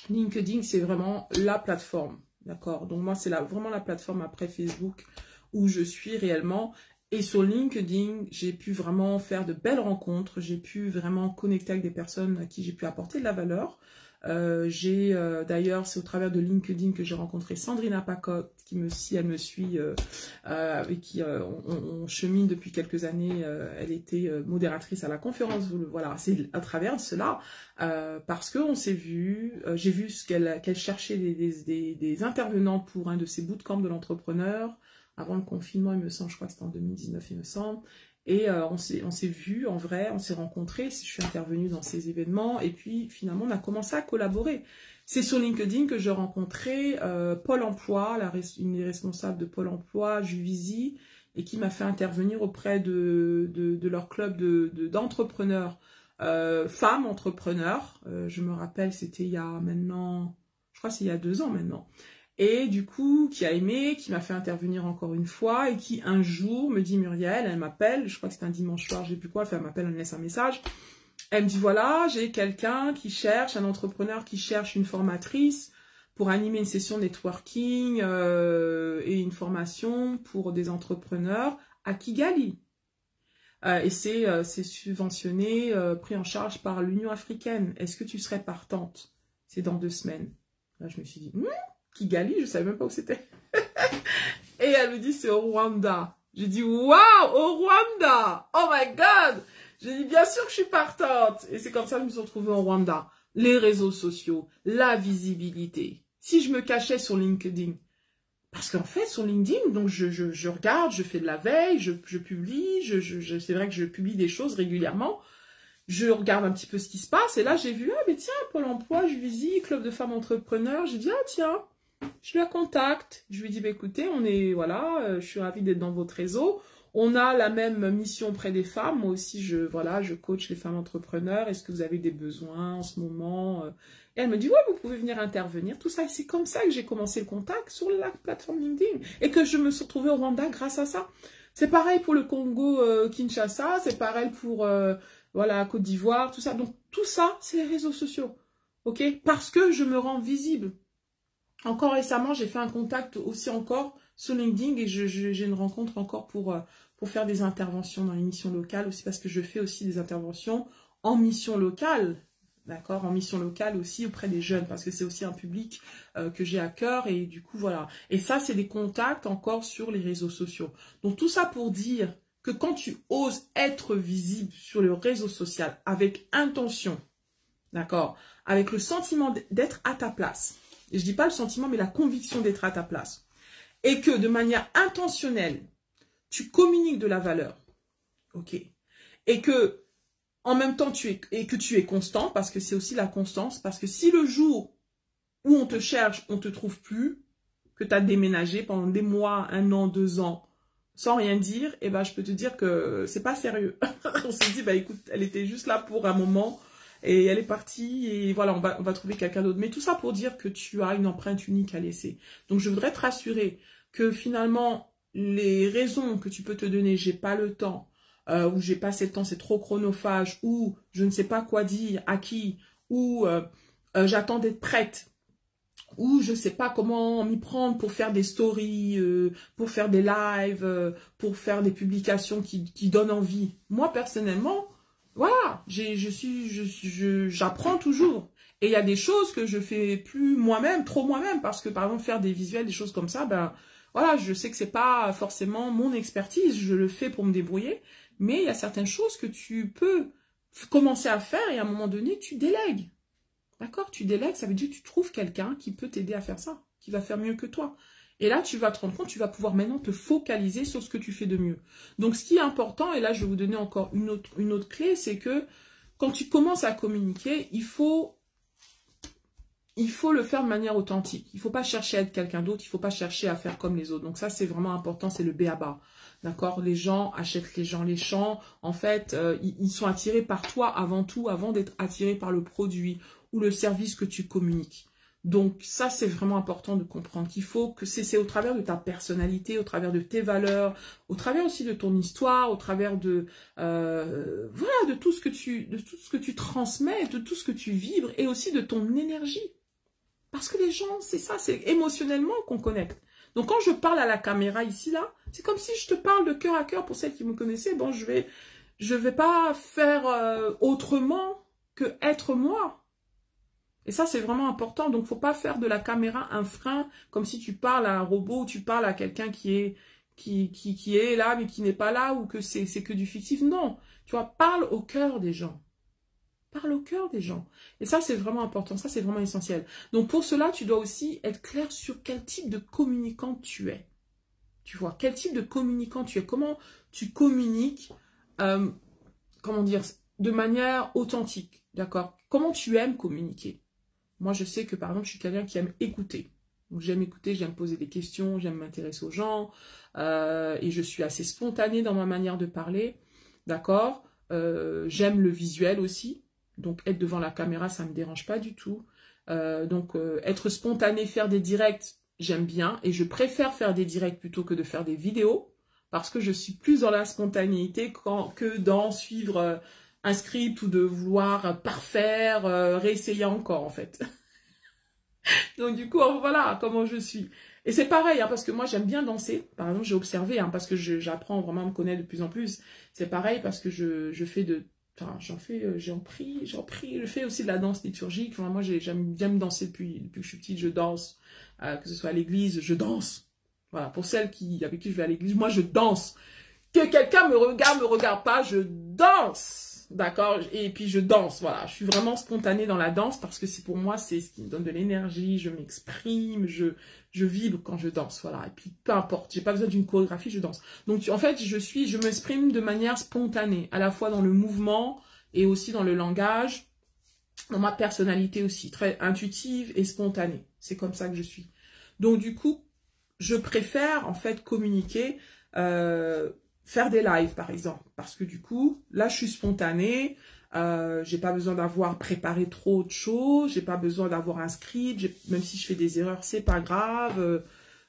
LinkedIn, c'est vraiment la plateforme. D'accord? Donc moi, c'est vraiment la plateforme après Facebook où je suis réellement. Et sur LinkedIn, j'ai pu vraiment faire de belles rencontres. J'ai pu vraiment connecter avec des personnes à qui j'ai pu apporter de la valeur. D'ailleurs, c'est au travers de LinkedIn que j'ai rencontré Sandrine Apacote, si elle me suit, avec qui on chemine depuis quelques années. Elle était modératrice à la conférence. Voilà, c'est à travers de cela, parce qu'on s'est vu, j'ai vu qu'elle cherchait des intervenants pour un de ses bootcamps de l'entrepreneur. Avant le confinement, il me semble, je crois que c'était en 2019, il me semble. Et on s'est vus en vrai, on s'est rencontrés, je suis intervenue dans ces événements, et puis finalement on a commencé à collaborer. C'est sur LinkedIn que j'ai rencontré Pôle emploi, une des responsables de Pôle emploi, Juvisy, et qui m'a fait intervenir auprès de leur club d'entrepreneurs, femmes entrepreneurs. Je me rappelle, c'était il y a maintenant, je crois que c'est il y a 2 ans maintenant. Et du coup, qui a aimé, qui m'a fait intervenir encore une fois, et qui un jour me dit, Muriel, elle m'appelle, je crois que c'était un dimanche soir, je sais plus quoi, elle m'appelle, elle me laisse un message. Elle me dit, voilà, j'ai quelqu'un qui cherche, un entrepreneur qui cherche une formatrice pour animer une session networking et une formation pour des entrepreneurs à Kigali. Et c'est subventionné, pris en charge par l'Union africaine. Est-ce que tu serais partante? C'est dans 2 semaines. Là, je me suis dit, Kigali, je ne savais même pas où c'était. Et elle me dit, c'est au Rwanda. J'ai dit, waouh, au Rwanda! Oh my God! J'ai dit, bien sûr que je suis partante. Et c'est comme ça que je me suis retrouvée au Rwanda. Les réseaux sociaux, la visibilité. Si je me cachais sur LinkedIn, parce qu'en fait, sur LinkedIn, donc je regarde, je fais de la veille, je publie, c'est vrai que je publie des choses régulièrement. Je regarde un petit peu ce qui se passe. Et là, j'ai vu, ah, mais tiens, Pôle emploi, Juvisy, club de femmes entrepreneurs. J'ai dit, ah, tiens, je la contacte. Je lui dis, bah, écoutez, je suis ravie d'être dans votre réseau. On a la même mission auprès des femmes. Moi aussi, je coach les femmes entrepreneurs. Est-ce que vous avez des besoins en ce moment? Et elle me dit, ouais, vous pouvez venir intervenir. Tout ça. Et c'est comme ça que j'ai commencé le contact sur la plateforme LinkedIn. Et que je me suis retrouvée au Rwanda grâce à ça. C'est pareil pour le Congo, Kinshasa. C'est pareil pour, Côte d'Ivoire, tout ça. Donc, tout ça, c'est les réseaux sociaux. OK? Parce que je me rends visible. Encore récemment, j'ai fait un contact aussi encore sur LinkedIn et j'ai une rencontre encore pour faire des interventions dans les missions locales aussi parce que je fais aussi des interventions en mission locale, d'accord, en mission locale aussi auprès des jeunes parce que c'est aussi un public que j'ai à cœur et du coup voilà. Et ça, c'est des contacts encore sur les réseaux sociaux. Donc tout ça pour dire que quand tu oses être visible sur le réseau social avec intention, d'accord, avec le sentiment d'être à ta place. Et je dis pas le sentiment, mais la conviction d'être à ta place. Et que de manière intentionnelle, tu communiques de la valeur. OK. Et que, en même temps, tu es constant, parce que c'est aussi la constance. Parce que si le jour où on te cherche, on ne te trouve plus, que tu as déménagé pendant des mois, 1 an, 2 ans, sans rien dire, et ben je peux te dire que c'est pas sérieux. On se dit, bah écoute, elle était juste là pour un moment, et elle est partie, et voilà, on va trouver quelqu'un d'autre. Mais tout ça pour dire que tu as une empreinte unique à laisser. Donc je voudrais te rassurer que finalement, les raisons que tu peux te donner, j'ai pas le temps, ou j'ai pas assez le temps, c'est trop chronophage, ou je ne sais pas quoi dire, à qui, ou j'attends d'être prête, ou je sais pas comment m'y prendre pour faire des stories, pour faire des lives, pour faire des publications qui donnent envie. Moi, personnellement, voilà, j'apprends toujours. Et il y a des choses que je fais plus moi-même, trop moi-même, parce que par exemple, faire des visuels, des choses comme ça, ben voilà, je sais que c'est pas forcément mon expertise, je le fais pour me débrouiller, mais il y a certaines choses que tu peux commencer à faire et à un moment donné, tu délègues. D'accord? Tu délègues, ça veut dire que tu trouves quelqu'un qui peut t'aider à faire ça, qui va faire mieux que toi. Et là, tu vas te rendre compte, tu vas pouvoir maintenant te focaliser sur ce que tu fais de mieux. Donc, ce qui est important, et là, je vais vous donner encore une autre clé, c'est que quand tu commences à communiquer, il faut le faire de manière authentique. Il ne faut pas chercher à être quelqu'un d'autre, il ne faut pas chercher à faire comme les autres. Donc ça, c'est vraiment important, c'est le b.a.-ba. D'accord? Les gens achètent les champs. En fait, ils sont attirés par toi avant tout, avant d'être attirés par le produit ou le service que tu communiques. Donc ça, c'est vraiment important de comprendre qu'il faut que c'est au travers de ta personnalité, au travers de tes valeurs, au travers aussi de ton histoire, au travers de voilà, de tout ce que tu transmets, de tout ce que tu vibres et aussi de ton énergie. Parce que les gens, c'est ça, c'est émotionnellement qu'on connecte. Donc quand je parle à la caméra ici, là, c'est comme si je te parle de cœur à cœur. Pour celles qui me connaissaient, bon, je vais pas faire autrement que être moi. Et ça, c'est vraiment important. Donc, faut pas faire de la caméra un frein, comme si tu parles à un robot ou tu parles à quelqu'un qui est là, mais qui n'est pas là, ou que c'est que du fictif. Non, tu vois, parle au cœur des gens. Parle au cœur des gens. Et ça, c'est vraiment important. Ça, c'est vraiment essentiel. Donc, pour cela, tu dois aussi être clair sur quel type de communicant tu es. Tu vois, quel type de communicant tu es. Comment tu communiques, comment dire, de manière authentique. D'accord? Comment tu aimes communiquer. Moi, je sais que, par exemple, je suis quelqu'un qui aime écouter. Donc, j'aime écouter, j'aime poser des questions, j'aime m'intéresser aux gens. Et je suis assez spontanée dans ma manière de parler. D'accord? J'aime le visuel aussi. Donc, être devant la caméra, ça ne me dérange pas du tout. Donc, être spontané, faire des directs, j'aime bien. Et je préfère faire des directs plutôt que de faire des vidéos. Parce que je suis plus dans la spontanéité que dans suivre un script ou de vouloir parfaire, réessayer encore, en fait. Donc, du coup, voilà comment je suis. Et c'est pareil, hein, parce que moi, j'aime bien danser. Par exemple, j'ai observé, hein, parce que j'apprends vraiment à me connaître de plus en plus. C'est pareil parce que je fais de... Enfin, je fais aussi de la danse liturgique. Enfin, moi, j'aime bien me danser depuis que je suis petite, je danse. Que ce soit à l'église, je danse. Voilà, pour celles avec qui je vais à l'église, moi, je danse. Que quelqu'un me regarde pas, je danse. D'accord? Et puis, je danse. Voilà, je suis vraiment spontanée dans la danse parce que pour moi, c'est ce qui me donne de l'énergie. Je m'exprime, je vibre quand je danse. Voilà. Et puis, peu importe, j'ai pas besoin d'une chorégraphie, je danse. Donc, en fait, je m'exprime de manière spontanée, à la fois dans le mouvement et aussi dans le langage, dans ma personnalité aussi, très intuitive et spontanée. C'est comme ça que je suis. Donc, du coup, je préfère, en fait, communiquer, faire des lives, par exemple. Parce que, du coup, là, je suis spontanée. J'ai pas besoin d'avoir préparé trop de choses, j'ai pas besoin d'avoir un script, même si je fais des erreurs, c'est pas grave,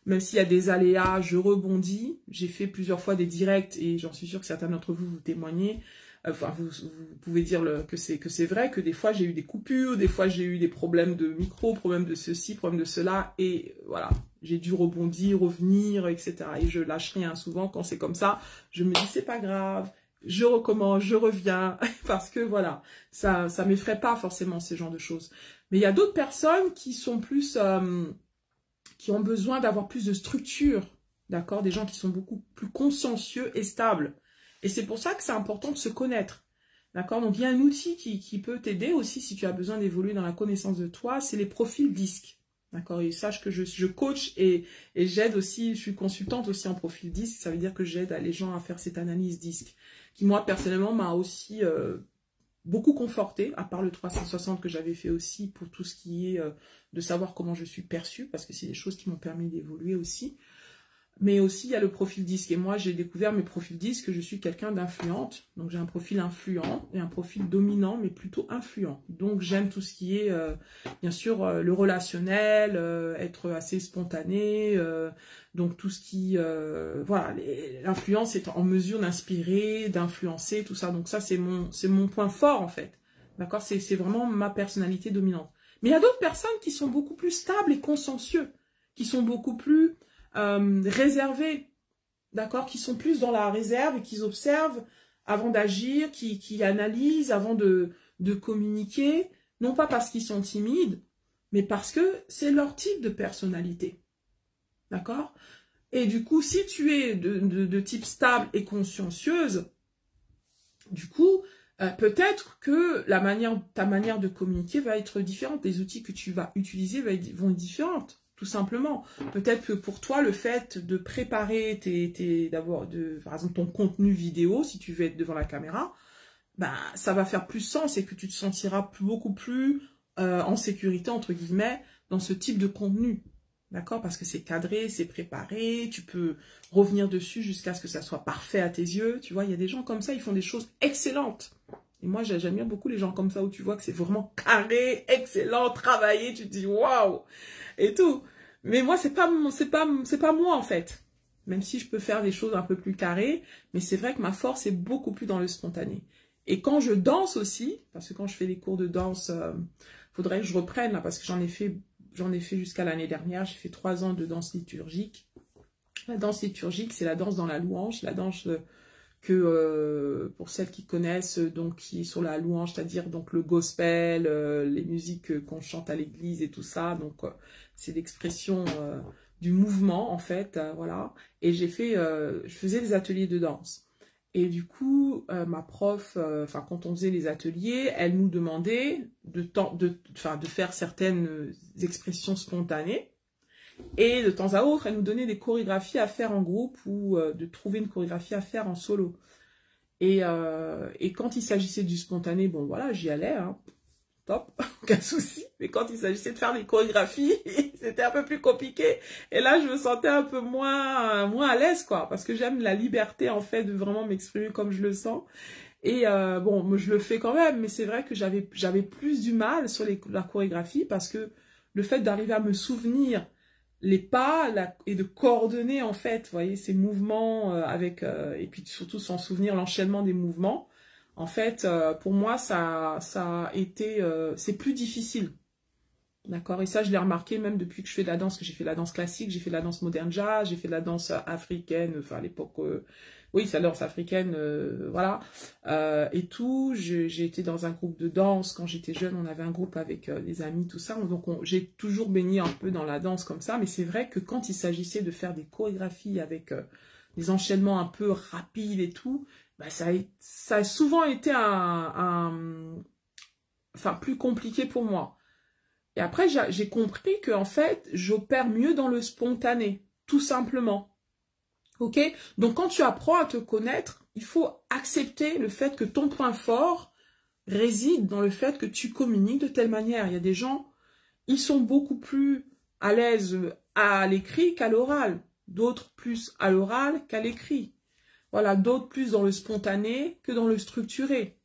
même s'il y a des aléas, je rebondis. J'ai fait plusieurs fois des directs et j'en suis sûre que certains d'entre vous témoignez. Enfin, vous pouvez dire que c'est vrai, que des fois j'ai eu des coupures, des fois j'ai eu des problèmes de micro, problèmes de ceci, problèmes de cela, et voilà, j'ai dû rebondir, revenir, etc. Et je lâche rien souvent quand c'est comme ça, je me dis c'est pas grave, je recommence, je reviens, parce que voilà, ça m'effraie pas forcément ces genres de choses. Mais il y a d'autres personnes qui sont plus, qui ont besoin d'avoir plus de structure, d'accord, des gens qui sont beaucoup plus consciencieux et stables. Et c'est pour ça que c'est important de se connaître. D'accord? Donc, il y a un outil qui peut t'aider aussi si tu as besoin d'évoluer dans la connaissance de toi, c'est les profils DISC. D'accord? Et sache que je coach et j'aide aussi, je suis consultante aussi en profil DISC. Ça veut dire que j'aide les gens à faire cette analyse DISC, qui moi, personnellement, m'a aussi beaucoup confortée, à part le 360 que j'avais fait aussi pour tout ce qui est de savoir comment je suis perçue, parce que c'est des choses qui m'ont permis d'évoluer aussi. Mais aussi, il y a le profil disque. Et moi, j'ai découvert mes profils disques que je suis quelqu'un d'influente. Donc, j'ai un profil influent et un profil dominant, mais plutôt influent. Donc, j'aime tout ce qui est, bien sûr, le relationnel, être assez spontané. Donc, tout ce qui... voilà, l'influence est en mesure d'inspirer, d'influencer, tout ça. Donc, ça, c'est mon point fort, en fait. D'accord? C'est vraiment ma personnalité dominante. Mais il y a d'autres personnes qui sont beaucoup plus stables et consciencieux, qui sont beaucoup plus... réservés, d'accord, qui sont plus dans la réserve et qui observent avant d'agir, qui analysent avant de communiquer, non pas parce qu'ils sont timides, mais parce que c'est leur type de personnalité, d'accord. Et du coup, si tu es de type stable et consciencieuse, du coup, peut-être que ta manière de communiquer va être différente, les outils que tu vas utiliser vont être différentes. Tout simplement. Peut-être que pour toi, le fait de préparer par exemple, ton contenu vidéo, si tu veux être devant la caméra, ben, ça va faire plus sens et que tu te sentiras beaucoup plus en sécurité, entre guillemets, dans ce type de contenu. D'accord? Parce que c'est cadré, c'est préparé, tu peux revenir dessus jusqu'à ce que ça soit parfait à tes yeux. Tu vois, il y a des gens comme ça, ils font des choses excellentes. Et moi, j'admire beaucoup les gens comme ça où tu vois que c'est vraiment carré, excellent, travaillé, tu te dis waouh! Et tout. Mais moi, c'est pas moi, en fait. Même si je peux faire des choses un peu plus carrées, mais c'est vrai que ma force est beaucoup plus dans le spontané. Et quand je danse aussi, parce que quand je fais des cours de danse, faudrait que je reprenne, là, parce que j'en ai fait jusqu'à l'année dernière, j'ai fait 3 ans de danse liturgique. La danse liturgique, c'est la danse dans la louange, la danse que pour celles qui connaissent, donc qui est sur la louange, c'est-à-dire donc le gospel, les musiques qu'on chante à l'église et tout ça, donc c'est l'expression du mouvement en fait, voilà. Et je faisais des ateliers de danse. Et du coup, ma prof, quand on faisait les ateliers, elle nous demandait de faire certaines expressions spontanées. Et de temps à autre, elle nous donnait des chorégraphies à faire en groupe ou de trouver une chorégraphie à faire en solo. Et quand il s'agissait du spontané, bon voilà, j'y allais, hein, top, aucun souci. Mais quand il s'agissait de faire des chorégraphies, c'était un peu plus compliqué. Et là, je me sentais un peu moins à l'aise, quoi, parce que j'aime la liberté, en fait, de vraiment m'exprimer comme je le sens. Et bon, je le fais quand même, mais c'est vrai que j'avais plus du mal sur la chorégraphie parce que le fait d'arriver à me souvenir les pas et de coordonner en fait, vous voyez, ces mouvements et puis surtout s'en souvenir l'enchaînement des mouvements. En fait, pour moi, ça a été, c'est plus difficile, d'accord. Et ça, je l'ai remarqué même depuis que je fais de la danse, que j'ai fait de la danse classique, j'ai fait de la danse moderne jazz, j'ai fait de la danse africaine, enfin à l'époque, oui, c'est la danse africaine, voilà, et tout. J'ai été dans un groupe de danse quand j'étais jeune, on avait un groupe avec des amis, tout ça, donc j'ai toujours baigné un peu dans la danse comme ça, mais c'est vrai que quand il s'agissait de faire des chorégraphies avec des enchaînements un peu rapides et tout, bah, ça a souvent été plus compliqué pour moi. Et après, j'ai compris que en fait, j'opère mieux dans le spontané, tout simplement. Ok? Donc, quand tu apprends à te connaître, il faut accepter le fait que ton point fort réside dans le fait que tu communiques de telle manière. Il y a des gens, ils sont beaucoup plus à l'aise à l'écrit qu'à l'oral. D'autres plus à l'oral qu'à l'écrit. Voilà, d'autres plus dans le spontané que dans le structuré.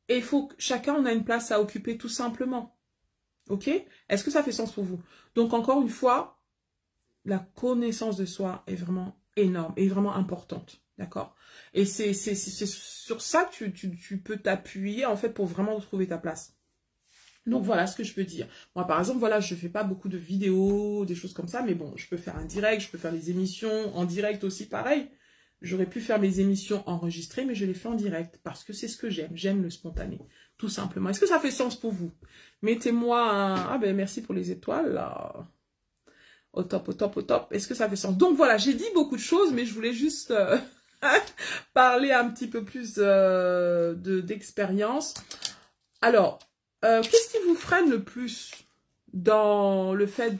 Et il faut que chacun, on a une place à occuper tout simplement. Ok? Est-ce que ça fait sens pour vous? Donc, encore une fois, la connaissance de soi est vraiment énorme et vraiment importante, d'accord? Et c'est sur ça que tu peux t'appuyer, en fait, pour vraiment trouver ta place. Donc, voilà ce que je peux dire. Moi, par exemple, voilà, je ne fais pas beaucoup de vidéos, des choses comme ça, mais bon, je peux faire un direct, je peux faire les émissions en direct aussi, pareil. J'aurais pu faire mes émissions enregistrées, mais je les fais en direct, parce que c'est ce que j'aime. J'aime le spontané, tout simplement. Est-ce que ça fait sens pour vous? Mettez-moi un... Ah ben, merci pour les étoiles, là. Au top, au top, au top. Est-ce que ça fait sens? Donc voilà, j'ai dit beaucoup de choses, mais je voulais juste parler un petit peu plus d'expérience. Alors, qu'est-ce qui vous freine le plus dans le fait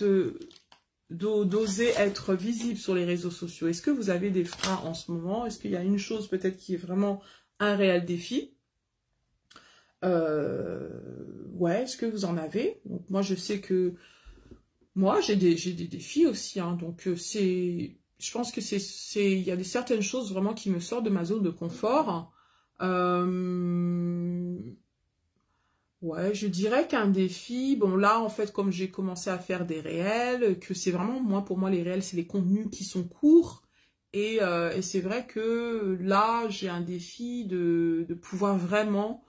d'oser être visible sur les réseaux sociaux? Est-ce que vous avez des freins en ce moment? Est-ce qu'il y a une chose peut-être qui est vraiment un réel défi? Ouais, est-ce que vous en avez? Donc moi, je sais que moi, j'ai des défis aussi, hein, donc je pense que il y a certaines choses vraiment qui me sortent de ma zone de confort. Ouais, je dirais qu'un défi, bon là, en fait, comme j'ai commencé à faire des réels, que c'est vraiment, moi, pour moi, les réels, c'est les contenus qui sont courts, et c'est vrai que là, j'ai un défi de pouvoir vraiment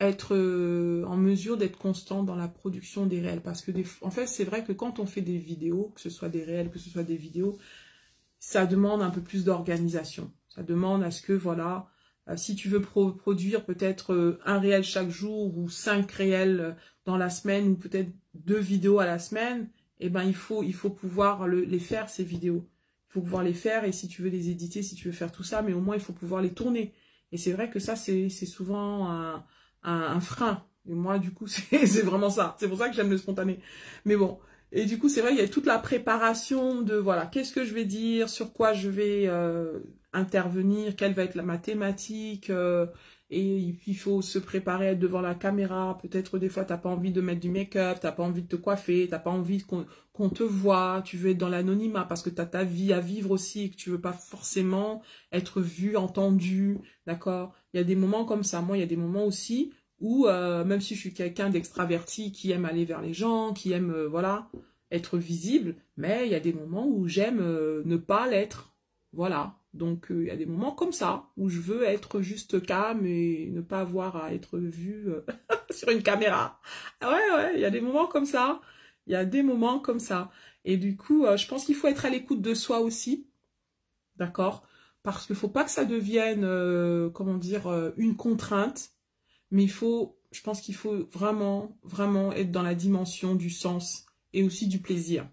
être en mesure d'être constant dans la production des réels. Parce que, en fait, c'est vrai que quand on fait des vidéos, que ce soit des réels, que ce soit des vidéos, ça demande un peu plus d'organisation. Ça demande à ce que, voilà, si tu veux produire peut-être un réel chaque jour ou 5 réels dans la semaine ou peut-être 2 vidéos à la semaine, eh ben, il faut pouvoir les faire, ces vidéos. Il faut pouvoir les faire et si tu veux les éditer, si tu veux faire tout ça, mais au moins, il faut pouvoir les tourner. Et c'est vrai que ça, c'est souvent un frein. Et moi, du coup, c'est vraiment ça. C'est pour ça que j'aime le spontané. Mais bon. Et du coup, c'est vrai, il y a toute la préparation de, voilà, qu'est-ce que je vais dire, sur quoi je vais intervenir, quelle va être ma thématique. Et il faut se préparer à être devant la caméra. Peut-être des fois, t'as pas envie de mettre du make-up, t'as pas envie de te coiffer, t'as pas envie qu'on te voit. Tu veux être dans l'anonymat parce que t'as ta vie à vivre aussi et que tu veux pas forcément être vu, entendu. D'accord? Il y a des moments comme ça. Moi, il y a des moments aussi où, même si je suis quelqu'un d'extraverti qui aime aller vers les gens, qui aime, voilà, être visible, mais il y a des moments où j'aime ne pas l'être. Voilà. Donc, il y a des moments comme ça, où je veux être juste calme et ne pas avoir à être vue sur une caméra. Ouais, il y a des moments comme ça. Il y a des moments comme ça. Et du coup, je pense qu'il faut être à l'écoute de soi aussi. D'accord? Parce qu'il ne faut pas que ça devienne, comment dire, une contrainte. Mais je pense qu'il faut vraiment, vraiment être dans la dimension du sens et aussi du plaisir.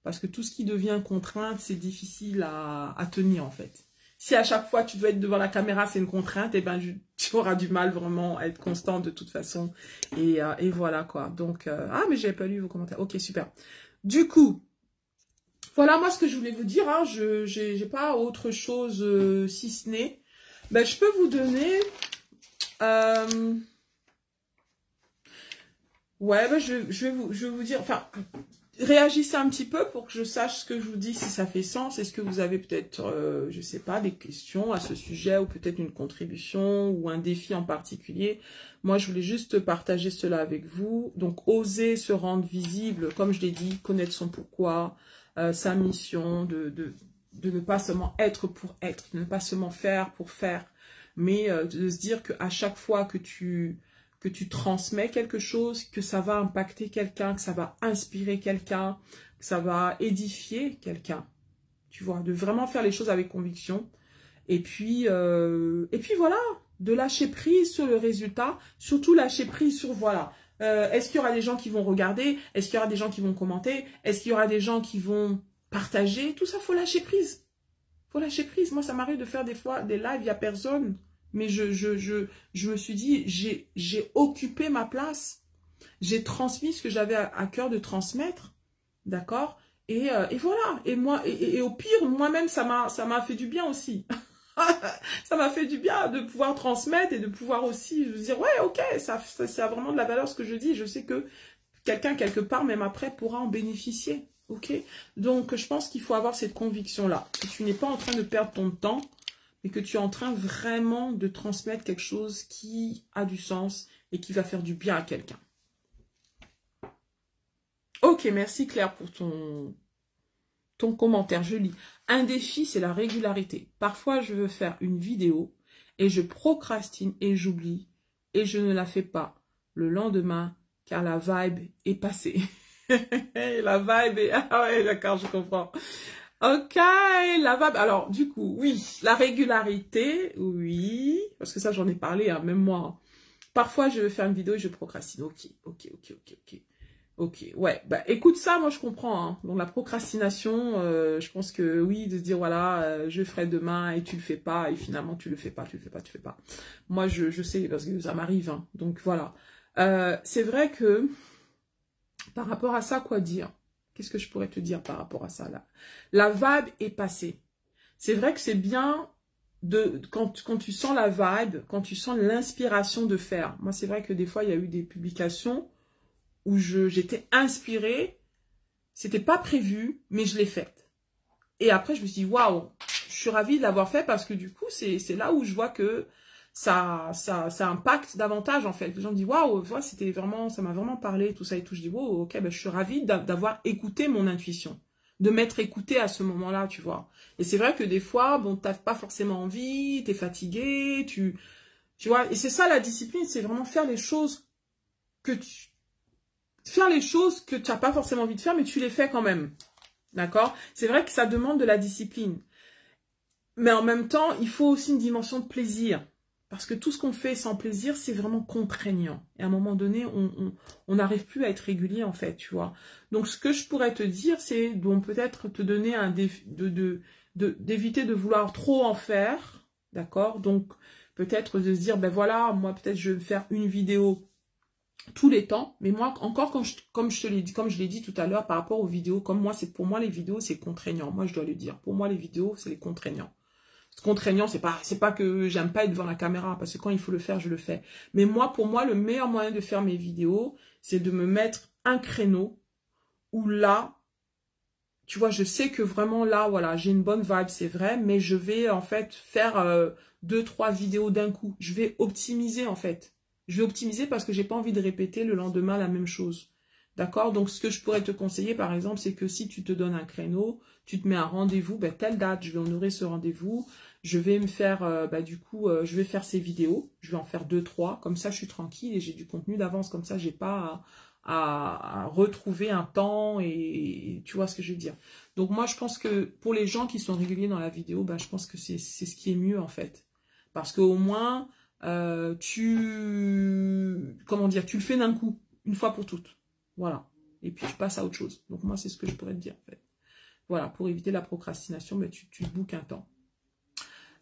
Parce que tout ce qui devient contrainte, c'est difficile à tenir en fait. Si à chaque fois tu dois être devant la caméra, c'est une contrainte, eh ben tu auras du mal vraiment à être constant de toute façon. Et voilà quoi. Donc, ah mais j'avais pas lu vos commentaires. Ok, super. Du coup, voilà moi ce que je voulais vous dire. Hein, j'ai pas autre chose si ce n'est. Ben, je peux vous donner... ouais, ben je vais vous dire, enfin, réagissez un petit peu pour que je sache ce que je vous dis, si ça fait sens. Est-ce que vous avez peut-être, je sais pas, des questions à ce sujet ou peut-être une contribution ou un défi en particulier? Moi, je voulais juste partager cela avec vous. Donc, oser se rendre visible, comme je l'ai dit, connaître son pourquoi, sa mission, de ne pas seulement être pour être, de ne pas seulement faire pour faire, mais de se dire qu'à chaque fois que tu transmets quelque chose, que ça va impacter quelqu'un, que ça va inspirer quelqu'un, que ça va édifier quelqu'un. Tu vois, de vraiment faire les choses avec conviction. Et puis voilà, de lâcher prise sur le résultat, surtout lâcher prise sur, voilà, est-ce qu'il y aura des gens qui vont regarder? Est-ce qu'il y aura des gens qui vont commenter? Est-ce qu'il y aura des gens qui vont partager? Tout ça, faut lâcher prise. Faut lâcher prise. Moi, ça m'arrive de faire des fois des lives, il n'y a personne. Mais je me suis dit, j'ai occupé ma place. J'ai transmis ce que j'avais à cœur de transmettre. D'accord? Et voilà. Et moi, et au pire, moi-même, ça m'a fait du bien aussi. Ça m'a fait du bien de pouvoir transmettre et de pouvoir aussi dire, ouais, ok, ça a vraiment de la valeur ce que je dis. Je sais que quelqu'un, quelque part, même après, pourra en bénéficier. Ok? Donc, je pense qu'il faut avoir cette conviction-là. Que tu n'es pas en train de perdre ton temps, et que tu es en train vraiment de transmettre quelque chose qui a du sens et qui va faire du bien à quelqu'un. Ok, merci Claire pour ton commentaire, je lis. Un défi, c'est la régularité. Parfois, je veux faire une vidéo et je procrastine et j'oublie et je ne la fais pas le lendemain car la vibe est passée. La vibe est... Ah ouais, d'accord, je comprends. Ok, la vibe. Alors, du coup, oui, la régularité, oui, parce que ça, j'en ai parlé, hein, même moi. Parfois, je veux faire une vidéo et je procrastine. Ok, ouais, bah écoute ça, moi je comprends, hein. Donc la procrastination, je pense que oui, de se dire voilà, je ferai demain et tu le fais pas, et finalement tu le fais pas. Moi, je sais, parce que ça m'arrive, hein. Donc voilà. C'est vrai que, par rapport à ça, quoi dire? Qu'est-ce que je pourrais te dire par rapport à ça là? La vibe est passée. C'est vrai que c'est bien quand tu sens la vibe, quand tu sens l'inspiration de faire. Moi, c'est vrai que des fois, il y a eu des publications où j'étais inspirée, c'était pas prévu, mais je l'ai faite. Et après, je me suis dit, waouh, je suis ravie de l'avoir fait parce que du coup, c'est là où je vois que ça impacte davantage, en fait. Les gens disent, waouh, c'était vraiment, ça m'a vraiment parlé, tout ça et tout. Je dis, wow, ok, ben, je suis ravie d'avoir écouté mon intuition, de m'être écoutée à ce moment-là, tu vois. Et c'est vrai que des fois, bon, t'as pas forcément envie, t'es fatigué, tu vois. Et c'est ça la discipline, c'est vraiment faire les choses que tu n'as pas forcément envie de faire, mais tu les fais quand même. D'accord? C'est vrai que ça demande de la discipline. Mais en même temps, il faut aussi une dimension de plaisir. Parce que tout ce qu'on fait sans plaisir, c'est vraiment contraignant. Et à un moment donné, on n'arrive plus à être régulier, en fait, tu vois. Donc, ce que je pourrais te dire, c'est donc peut-être te donner un défi, d'éviter de vouloir trop en faire. D'accord? Donc, peut-être de se dire, ben voilà, moi, peut-être je vais faire une vidéo tous les temps, mais moi, encore, comme je l'ai dit tout à l'heure, par rapport aux vidéos, pour moi, les vidéos, c'est contraignant. Moi, je dois le dire. Pour moi, les vidéos, c'est les contraignants. Contraignant, c'est pas que j'aime pas être devant la caméra, parce que quand il faut le faire, je le fais. Mais moi, pour moi, le meilleur moyen de faire mes vidéos, c'est de me mettre un créneau où là, tu vois, je sais que vraiment là, voilà, j'ai une bonne vibe, c'est vrai, mais je vais en fait faire 2-3 vidéos d'un coup. Je vais optimiser en fait. Je vais optimiser parce que j'ai pas envie de répéter le lendemain la même chose. D'accord? Donc, ce que je pourrais te conseiller, par exemple, c'est que si tu te donnes un créneau, tu te mets un rendez-vous, ben, telle date, je vais honorer ce rendez-vous, je vais me faire, je vais faire ces vidéos, je vais en faire 2-3, comme ça, je suis tranquille et j'ai du contenu d'avance, comme ça, j'ai pas à retrouver un temps et tu vois ce que je veux dire. Donc, moi, je pense que pour les gens qui sont réguliers dans la vidéo, ben, je pense que c'est ce qui est mieux, en fait. Parce qu'au moins, comment dire, tu le fais d'un coup, une fois pour toutes. Voilà. Et puis, je passe à autre chose. Donc, moi, c'est ce que je pourrais te dire, en fait. Voilà, pour éviter la procrastination, ben, tu te bookes un temps.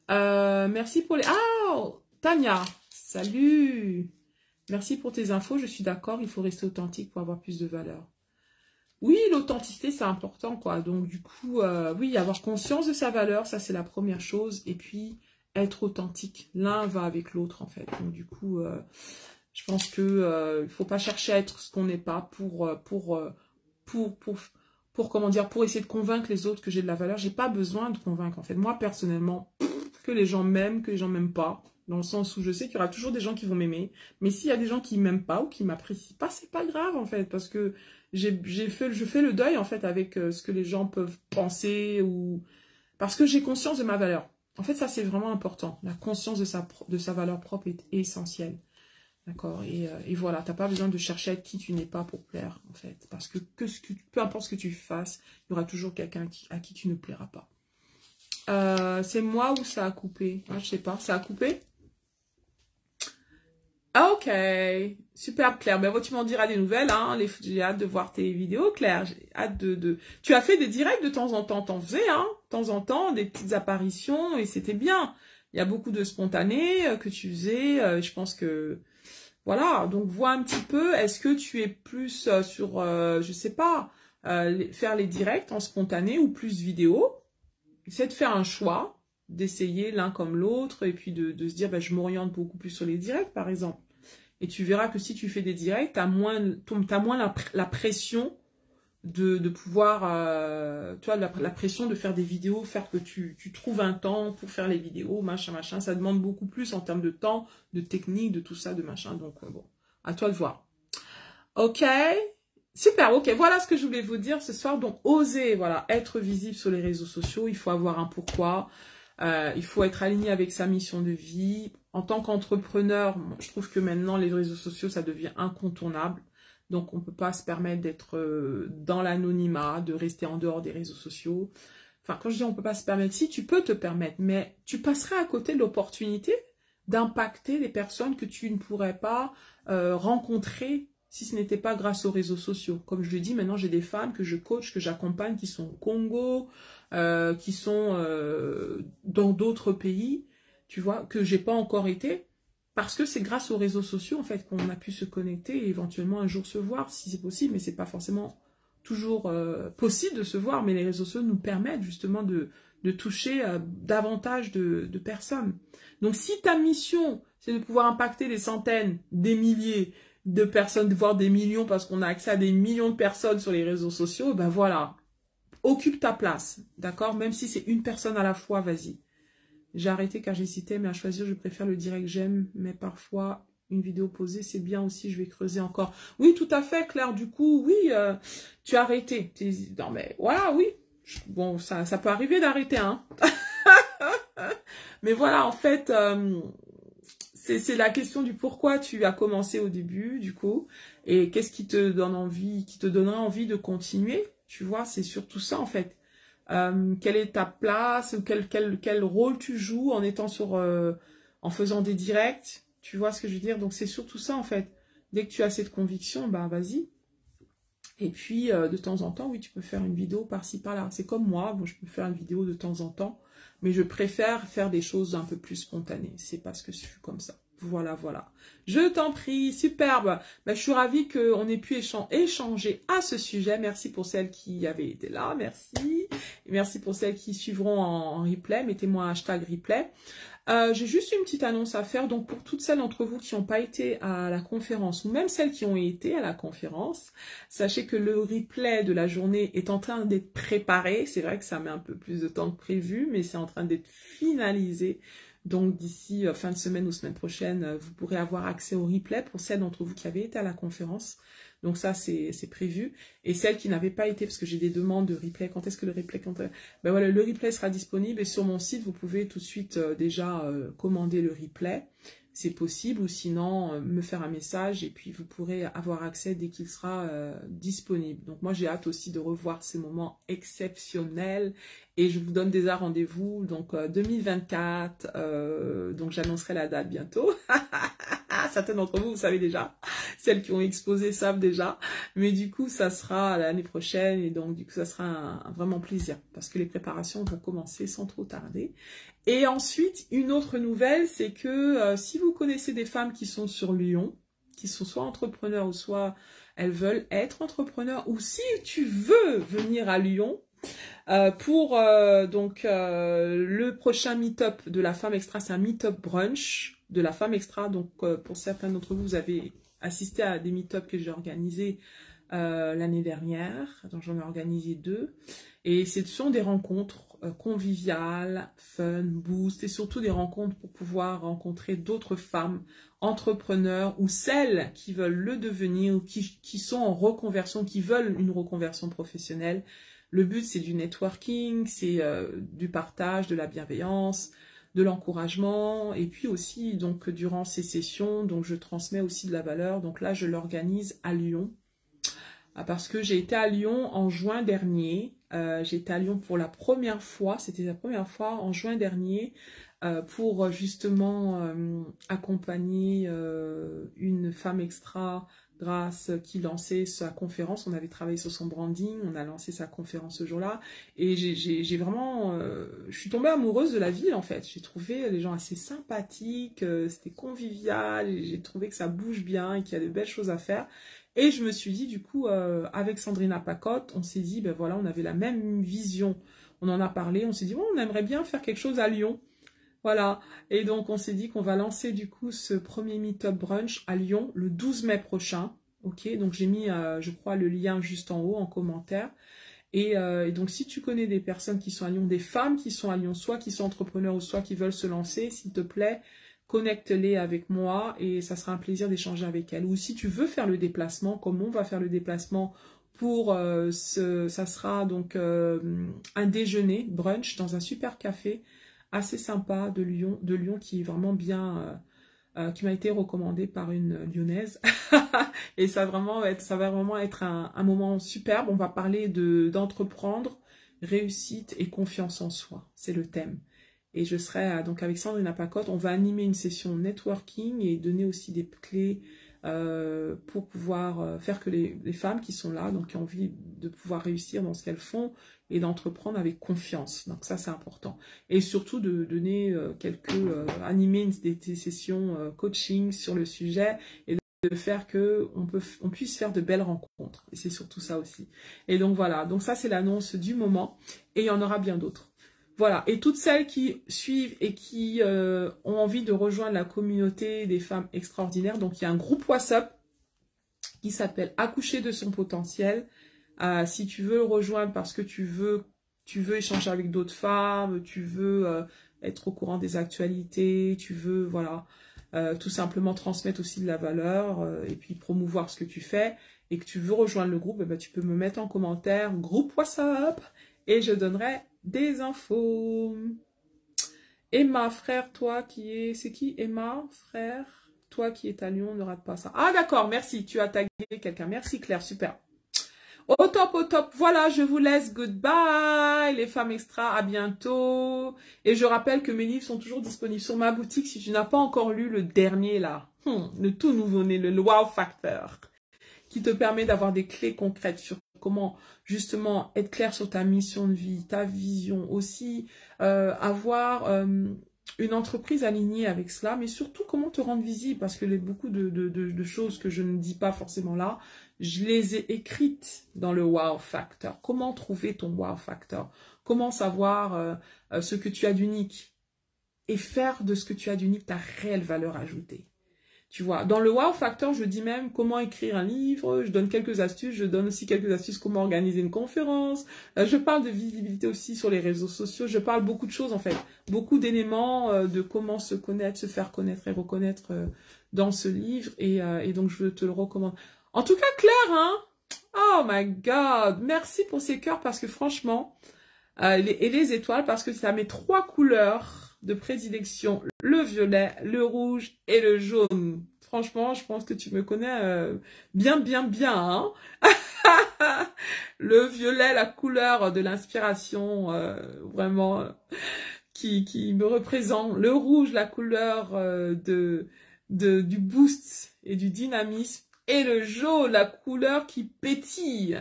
Merci pour les... Ah, Tania, salut. Merci pour tes infos, je suis d'accord, il faut rester authentique pour avoir plus de valeur. Oui, l'authenticité, c'est important, quoi. Donc, du coup, oui, avoir conscience de sa valeur, ça, c'est la première chose. Et puis, être authentique. L'un va avec l'autre, en fait. Donc, du coup... je pense que il faut pas chercher à être ce qu'on n'est pas comment dire, pour essayer de convaincre les autres que j'ai de la valeur. J'ai pas besoin de convaincre, en fait. Moi, personnellement, que les gens m'aiment, que les gens m'aiment pas, dans le sens où je sais qu'il y aura toujours des gens qui vont m'aimer, mais s'il y a des gens qui m'aiment pas ou qui m'apprécient pas, c'est pas grave, en fait, parce que je fais le deuil, en fait, avec ce que les gens peuvent penser ou parce que j'ai conscience de ma valeur. En fait, ça, c'est vraiment important. La conscience de sa valeur propre est essentielle. D'accord, et voilà, t'as pas besoin de chercher à être qui tu n'es pas pour plaire, en fait. Parce que, peu importe ce que tu fasses, il y aura toujours quelqu'un à qui tu ne plairas pas. C'est moi ou ça a coupé? Ah, je sais pas, ça a coupé? Ah, ok, super Claire. Ben, tu m'en diras des nouvelles, hein. J'ai hâte de voir tes vidéos, Claire. J'ai hâte Tu as fait des directs de temps en temps, t'en faisais, hein. De temps en temps, des petites apparitions, et c'était bien. Il y a beaucoup de spontanés que tu faisais. Je pense que... Voilà, donc vois un petit peu, est-ce que tu es plus sur, je sais pas, faire les directs en spontané ou plus vidéo? Essaie de faire un choix, d'essayer l'un comme l'autre, et puis de se dire, bah, je m'oriente beaucoup plus sur les directs, par exemple. Et tu verras que si tu fais des directs, t'as moins la pression de pouvoir, tu vois, la pression de faire des vidéos, faire que tu trouves un temps pour faire les vidéos, machin, ça demande beaucoup plus en termes de temps, de technique, de tout ça, de machin, donc bon, à toi de voir. Ok, super, ok, voilà ce que je voulais vous dire ce soir, donc oser, voilà, être visible sur les réseaux sociaux, il faut avoir un pourquoi, il faut être aligné avec sa mission de vie. En tant qu'entrepreneur, je trouve que maintenant, les réseaux sociaux, ça devient incontournable. Donc, on ne peut pas se permettre d'être dans l'anonymat, de rester en dehors des réseaux sociaux. Enfin, quand je dis on ne peut pas se permettre, si tu peux te permettre, mais tu passeras à côté de l'opportunité d'impacter les personnes que tu ne pourrais pas rencontrer si ce n'était pas grâce aux réseaux sociaux. Comme je le dis, maintenant, j'ai des femmes que je coach, que j'accompagne, qui sont au Congo, qui sont dans d'autres pays, tu vois, que j'ai pas encore été. Parce que c'est grâce aux réseaux sociaux, en fait, qu'on a pu se connecter et éventuellement un jour se voir, si c'est possible, mais c'est pas forcément toujours possible de se voir, mais les réseaux sociaux nous permettent justement de toucher davantage de personnes. Donc, si ta mission, c'est de pouvoir impacter des centaines, des milliers de personnes, voire des millions, parce qu'on a accès à des millions de personnes sur les réseaux sociaux, ben voilà, occupe ta place, d'accord? Même si c'est une personne à la fois, vas-y. J'ai arrêté car j'hésitais, mais à choisir, je préfère le direct, j'aime, mais parfois, une vidéo posée, c'est bien aussi, je vais creuser encore. Oui, tout à fait, Claire, du coup, oui, tu as arrêté. Non, mais voilà, oui. Bon, ça peut arriver d'arrêter, hein. Mais voilà, en fait, c'est la question du pourquoi tu as commencé au début, du coup, et qu'est-ce qui te donne envie, qui te donnera envie de continuer, tu vois, c'est surtout ça, en fait. Quelle est ta place, quel rôle tu joues en étant en faisant des directs, tu vois ce que je veux dire? Donc, c'est surtout ça, en fait. Dès que tu as cette conviction, ben, vas-y. Et puis, de temps en temps, oui, tu peux faire une vidéo par-ci, par-là. C'est comme moi, je peux faire une vidéo de temps en temps, mais je préfère faire des choses un peu plus spontanées. C'est parce que je suis comme ça. Voilà, voilà. Je t'en prie, superbe. Ben, je suis ravie qu'on ait pu échanger à ce sujet. Merci pour celles qui avaient été là, merci. Et merci pour celles qui suivront en replay. Mettez-moi un hashtag replay. J'ai juste une petite annonce à faire, donc pour toutes celles d'entre vous qui n'ont pas été à la conférence, ou même celles qui ont été à la conférence, sachez que le replay de la journée est en train d'être préparé. C'est vrai que ça met un peu plus de temps que prévu, mais c'est en train d'être finalisé. Donc d'ici fin de semaine ou semaine prochaine, vous pourrez avoir accès au replay pour celles d'entre vous qui avaient été à la conférence. Donc ça, c'est prévu. Et celles qui n'avaient pas été, parce que j'ai des demandes de replay, quand est-ce que le replay... Ben voilà, le replay sera disponible et sur mon site, vous pouvez tout de suite déjà commander le replay. C'est possible, ou sinon me faire un message et puis vous pourrez avoir accès dès qu'il sera disponible. Donc moi, j'ai hâte aussi de revoir ces moments exceptionnels et je vous donne déjà rendez-vous, donc 2024, donc j'annoncerai la date bientôt. Certaines d'entre vous, vous savez déjà, celles qui ont exposé savent déjà, mais du coup, ça sera l'année prochaine et donc du coup, ça sera un vraiment plaisir parce que les préparations vont commencer sans trop tarder. Et ensuite, une autre nouvelle, c'est que si vous connaissez des femmes qui sont sur Lyon, qui sont soit entrepreneurs ou soit elles veulent être entrepreneurs, ou si tu veux venir à Lyon pour le prochain meet-up de la femme extra, c'est un meet-up brunch de la femme extra. Donc pour certains d'entre vous, vous avez assisté à des meet-up que j'ai organisés l'année dernière. Donc j'en ai organisé 2. Et ce sont des rencontres conviviales, fun, boost, et surtout des rencontres pour pouvoir rencontrer d'autres femmes entrepreneurs ou celles qui veulent le devenir ou qui sont en reconversion, qui veulent une reconversion professionnelle. Le but, c'est du networking, c'est du partage, de la bienveillance, de l'encouragement, et puis aussi, donc, durant ces sessions, donc, je transmets aussi de la valeur. Donc là, je l'organise à Lyon, parce que j'ai été à Lyon en juin dernier. J'ai été à Lyon pour la première fois, c'était la première fois en juin dernier, pour justement accompagner une femme extra grâce qui lançait sa conférence. On avait travaillé sur son branding, on a lancé sa conférence ce jour-là, et j'ai vraiment, je suis tombée amoureuse de la ville en fait. J'ai trouvé les gens assez sympathiques, c'était convivial, j'ai trouvé que ça bouge bien et qu'il y a de belles choses à faire. Et je me suis dit, du coup, avec Sandrina Pacotte, on s'est dit, ben voilà, on avait la même vision. On en a parlé, on s'est dit, bon, on aimerait bien faire quelque chose à Lyon. Voilà. Et donc, on s'est dit qu'on va lancer, du coup, ce premier meet-up brunch à Lyon le 12 mai prochain. Ok, donc j'ai mis, je crois, le lien juste en haut, en commentaire. Et donc, si tu connais des personnes qui sont à Lyon, des femmes qui sont à Lyon, soit qui sont entrepreneurs ou soit qui veulent se lancer, s'il te plaît, connecte-les avec moi et ça sera un plaisir d'échanger avec elles. Ou si tu veux faire le déplacement, comme on va faire le déplacement pour ça sera donc un déjeuner, brunch, dans un super café assez sympa de Lyon qui est vraiment bien, qui m'a été recommandé par une lyonnaise. Et ça va vraiment être un moment superbe. On va parler d'entreprendre, réussite et confiance en soi. C'est le thème. Et je serai donc avec Sandrina Pacotte, on va animer une session networking et donner aussi des clés pour pouvoir faire que les femmes qui sont là, donc qui ont envie de pouvoir réussir dans ce qu'elles font et d'entreprendre avec confiance. Donc ça, c'est important. Et surtout de donner animer des sessions coaching sur le sujet et de faire que on puisse faire de belles rencontres. Et c'est surtout ça aussi. Et donc voilà, donc ça c'est l'annonce du moment et il y en aura bien d'autres. Voilà, et toutes celles qui suivent et qui ont envie de rejoindre la communauté des femmes extraordinaires, donc il y a un groupe WhatsApp qui s'appelle Accoucher de son potentiel. Si tu veux le rejoindre parce que tu veux échanger avec d'autres femmes, tu veux être au courant des actualités, tu veux, voilà, tout simplement transmettre aussi de la valeur et puis promouvoir ce que tu fais et que tu veux rejoindre le groupe, eh ben, tu peux me mettre en commentaire groupe WhatsApp et je donnerai des infos. Emma, frère, toi qui es... C'est qui Emma, frère? Toi qui es à Lyon, ne rate pas ça. Ah d'accord, merci, tu as tagué quelqu'un. Merci Claire, super. Au top, au top. Voilà, je vous laisse. Goodbye, les femmes extra. À bientôt. Et je rappelle que mes livres sont toujours disponibles sur ma boutique. Si tu n'as pas encore lu le dernier, là, le tout nouveau-né, le Wow Factor, qui te permet d'avoir des clés concrètes sur comment, justement, être clair sur ta mission de vie, ta vision aussi, avoir une entreprise alignée avec cela, mais surtout comment te rendre visible, parce que beaucoup de choses que je ne dis pas forcément là, je les ai écrites dans le Wow Factor. Comment trouver ton Wow Factor? Comment savoir ce que tu as d'unique? Et faire de ce que tu as d'unique ta réelle valeur ajoutée. Tu vois, dans le Wow Factor, je dis même comment écrire un livre, je donne quelques astuces, je donne aussi quelques astuces comment organiser une conférence, je parle de visibilité aussi sur les réseaux sociaux, je parle beaucoup de choses en fait, beaucoup d'éléments de comment se connaître, se faire connaître et reconnaître dans ce livre et donc je te le recommande. En tout cas, Claire, hein, oh my God, merci pour ces cœurs parce que franchement, et les étoiles parce que ça met 3 couleurs de prédilection, le violet, le rouge et le jaune. Franchement, je pense que tu me connais bien, hein. Le violet, la couleur de l'inspiration, vraiment, qui me représente. Le rouge, la couleur du boost et du dynamisme. Et le jaune, la couleur qui pétille.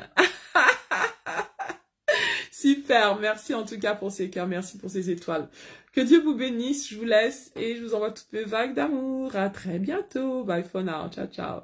Super, merci en tout cas pour ces cœurs, merci pour ces étoiles. Que Dieu vous bénisse, je vous laisse et je vous envoie toutes mes vagues d'amour. À très bientôt. Bye for now. Ciao, ciao.